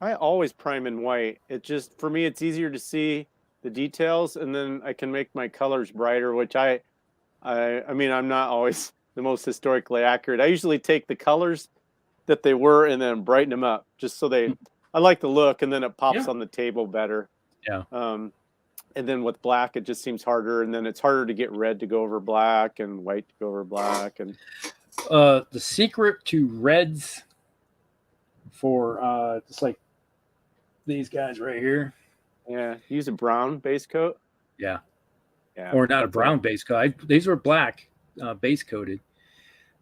I always prime in white. It just, for me, it's easier to see the details, and then I can make my colors brighter, which I mean, I'm not always the most historically accurate. I usually take the colors that they were and then brighten them up just so I like the look, and then it pops on the table better. Yeah. And then with black, it just seems harder, and then it's harder to get red to go over black and white to go over black. And the secret to reds for just like these guys right here. Yeah, use a brown base coat. Yeah. Or not a brown base coat. These were black base coated,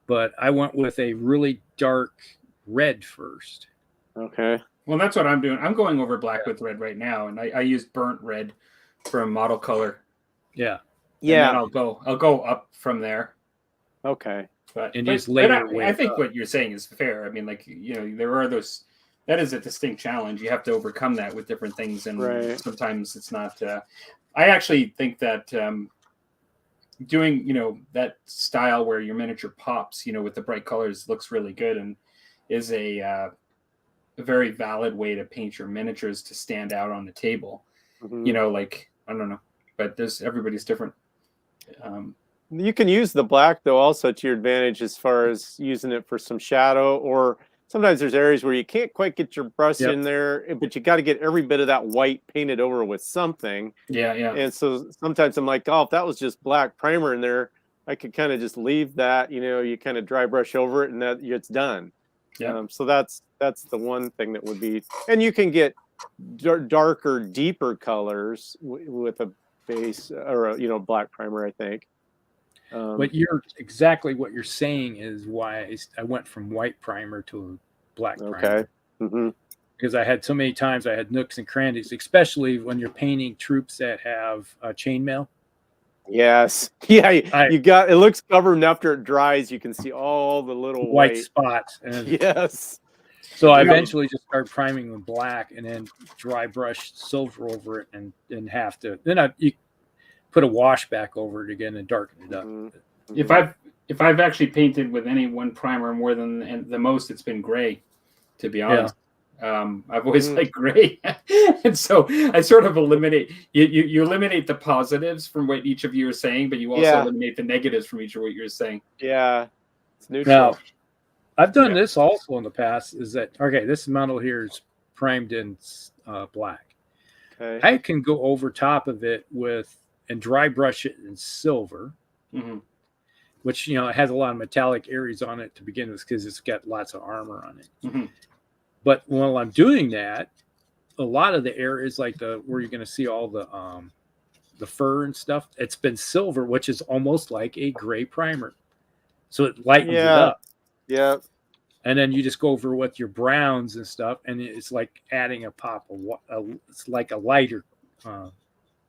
but I went with a really dark red first. Okay. Well, that's what I'm doing. I'm going over black with red right now, and I used burnt red for a model color. Yeah. Yeah. And then I'll go up from there. Okay. But layer I think what you're saying is fair. I mean, there are those. That is a distinct challenge. You have to overcome that with different things, and sometimes it's not. I actually think that doing, that style where your miniature pops, with the bright colors looks really good and is a very valid way to paint your miniatures to stand out on the table. Like, I don't know, but everybody's different. You can use the black though also to your advantage as far as using it for some shadow, or sometimes there's areas where you can't quite get your brush in there, but you got to get every bit of that white painted over with something. Yeah. And so sometimes I'm like, oh, if that was just black primer in there, I could kind of just leave that, you kind of dry brush over it and that it's done. Yeah. So that's the one thing that would be, and you can get darker, deeper colors with a base or a, black primer, I think. But exactly what you're saying is why I went from white primer to black primer. Okay. Because I had so many times I had nooks and crannies, especially when you're painting troops that have chainmail. Yes. Yeah. You got it. Looks covered, and after it dries, you can see all the little white spots. And yes. So I eventually just started priming with black, and then dry brush silver over it, and have to. Then you put a wash back over it again and darken it up. If I've actually painted with any one primer more than the most, it's been gray, to be honest. I've always liked gray. And so I sort of eliminate you eliminate the positives from what each of you are saying, but you also eliminate the negatives from each of what you're saying. Yeah. It's neutral. Now, I've done this also in the past, is that this model here is primed in black. Okay. I can go over top of it and dry brush it in silver, which it has a lot of metallic areas on it to begin with because it's got lots of armor on it. But while I'm doing that, a lot of the areas like where you're going to see all the fur and stuff, it's been silver, which is almost like a gray primer, so it lightens it up. Yeah. And then you just go over with your browns and stuff, and it's like adding a pop of it's like a lighter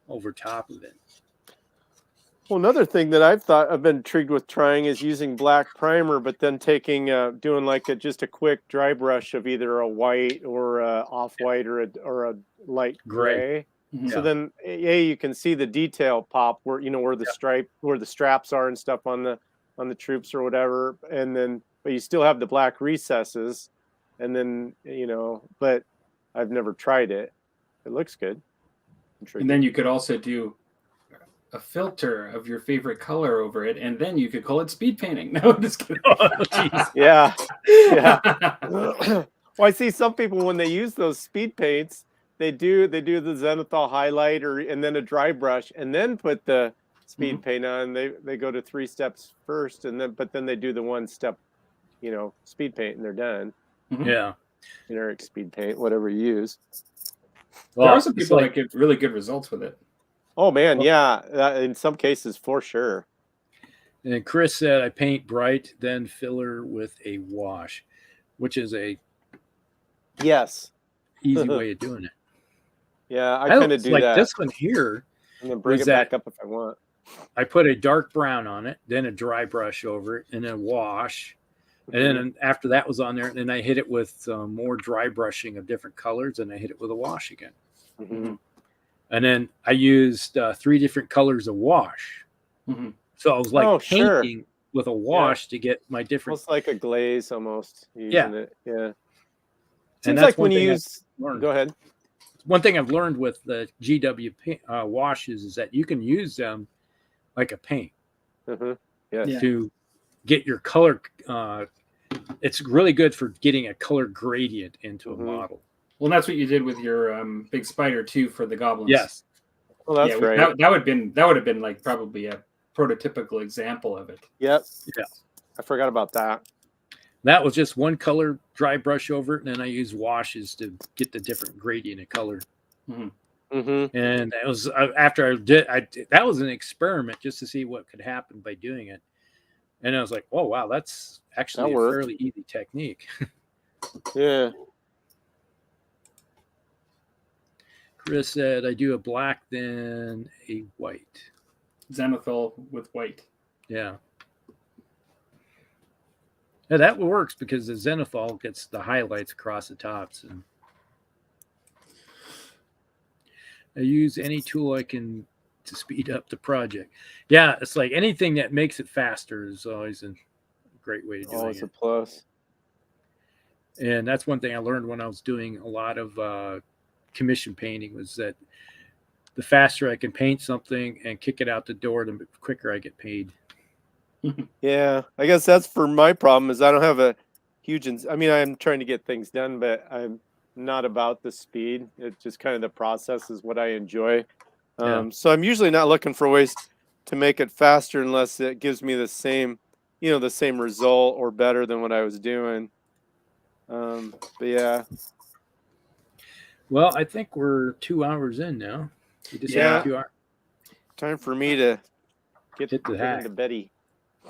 over top of it. Well, another thing that I've been intrigued with trying is using black primer, but then doing like just a quick dry brush of either a white or a off-white or a light gray. So then you can see the detail pop where where the stripe, where the straps are and stuff on the troops or whatever, and then but you still have the black recesses, and then but I've never tried it. It looks good. And then you could also do a filter of your favorite color over it, and then you could call it speed painting. No, I'm just kidding. Yeah. Well, I see some people when they use those speed paints, they do the zenithal highlight and then a dry brush, and then put the speed paint on. They go to 3 steps first, but then they do the 1 step, speed paint, and they're done. Yeah. Generic speed paint, whatever you use. Well, there are some people that get really good results with it. Oh man, yeah. In some cases, for sure. And Chris said, I paint bright, then filler with a wash, which is a easy way of doing it. Yeah, I kind of do like that. This one here, and then bring it back up if I want. I put a dark brown on it, then a dry brush over it, and then wash. And then after that was on there, and then I hit it with more dry brushing of different colors, and I hit it with a wash again. And then I used 3 different colors of wash. So I was like painting with a wash to get my different. Almost like a glaze, almost using it. Yeah. Seems like when you use. Go ahead. One thing I've learned with the GW washes is that you can use them like a paint to get your color. It's really good for getting a color gradient into a model. Well, that's what you did with your big spider too for the goblins. Yes. Well, that's right. That would have been like probably a prototypical example of it. Yep. Yeah. I forgot about that. That was just one color dry brush over it, and then I used washes to get the different gradient of color. And it was after I did. That was an experiment just to see what could happen by doing it. And I was like, "Oh wow, that's actually a fairly easy technique." Yeah. Chris said, "I do a black, then a white." Zenithal with white. Yeah. Yeah, that works because the zenithal gets the highlights across the tops. And I use any tool I can to speed up the project. Yeah, it's like anything that makes it faster is always a great way to do Always it. a plus. And that's one thing I learned when I was doing a lot of commission painting was that the faster I can paint something and kick it out the door, the quicker I get paid. Yeah, I guess that's for my problem is I don't have a huge. I mean, I'm trying to get things done, but I'm not about the speed. It's just kind of the process is what I enjoy. Yeah. So I'm usually not looking for ways to make it faster unless it gives me the same, the same result or better than what I was doing. But yeah. Well, I think we're 2 hours in now. We just Yeah. had 2 hours. Time for me to get Hit the hack. into Betty.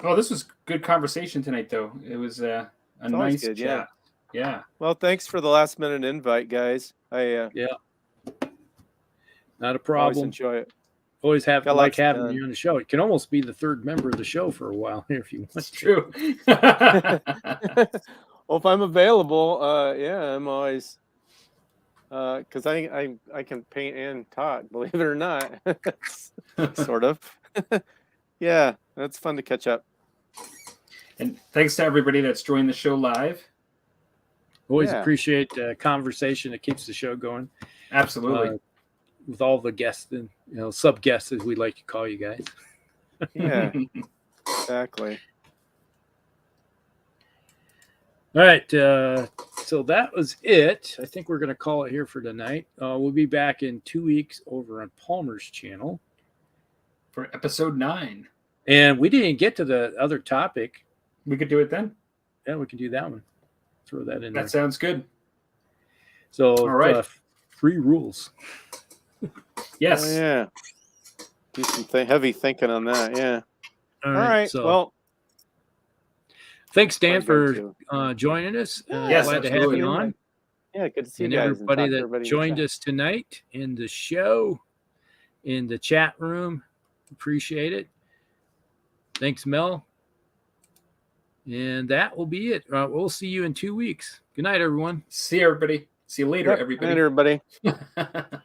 Oh, this was good conversation tonight, though. It was a always nice good, chat. Yeah. Well, thanks for the last minute invite, guys. I Not a always problem. enjoy it. Always have Got like lots having done. you on the show. It can almost be the third member of the show for a while here if you want. That's to. true. Well, if I'm available, I'm always because I can paint and talk, believe it or not. Sort of. Yeah, that's fun to catch up. And thanks to everybody that's joined the show live. Always Yeah. appreciate conversation that keeps the show going. Absolutely. With all the guests and sub guests as we like to call you guys. Yeah, exactly. All right, so that was it. I think we're going to call it here for tonight. We'll be back in 2 weeks over on Palmer's channel. For episode 9. And we didn't get to the other topic. We could do it then. Yeah, we can do that one. Throw that in there. That sounds good. So, all right. 3 rules. Yes. Oh, yeah. Do some heavy thinking on that. Yeah. All right. So, Well, thanks, Dan, I'm for going to. joining us. Yes, glad to have absolutely. you on. Yeah, good to see And you guys. everybody talk to that everybody in the joined chat. us tonight in the show, in the chat room. Appreciate it. Thanks, Mel. And that will be it. We'll see you in 2 weeks. Good night, everyone. See you, everybody. See you later, Yep. everybody. Good night, everybody.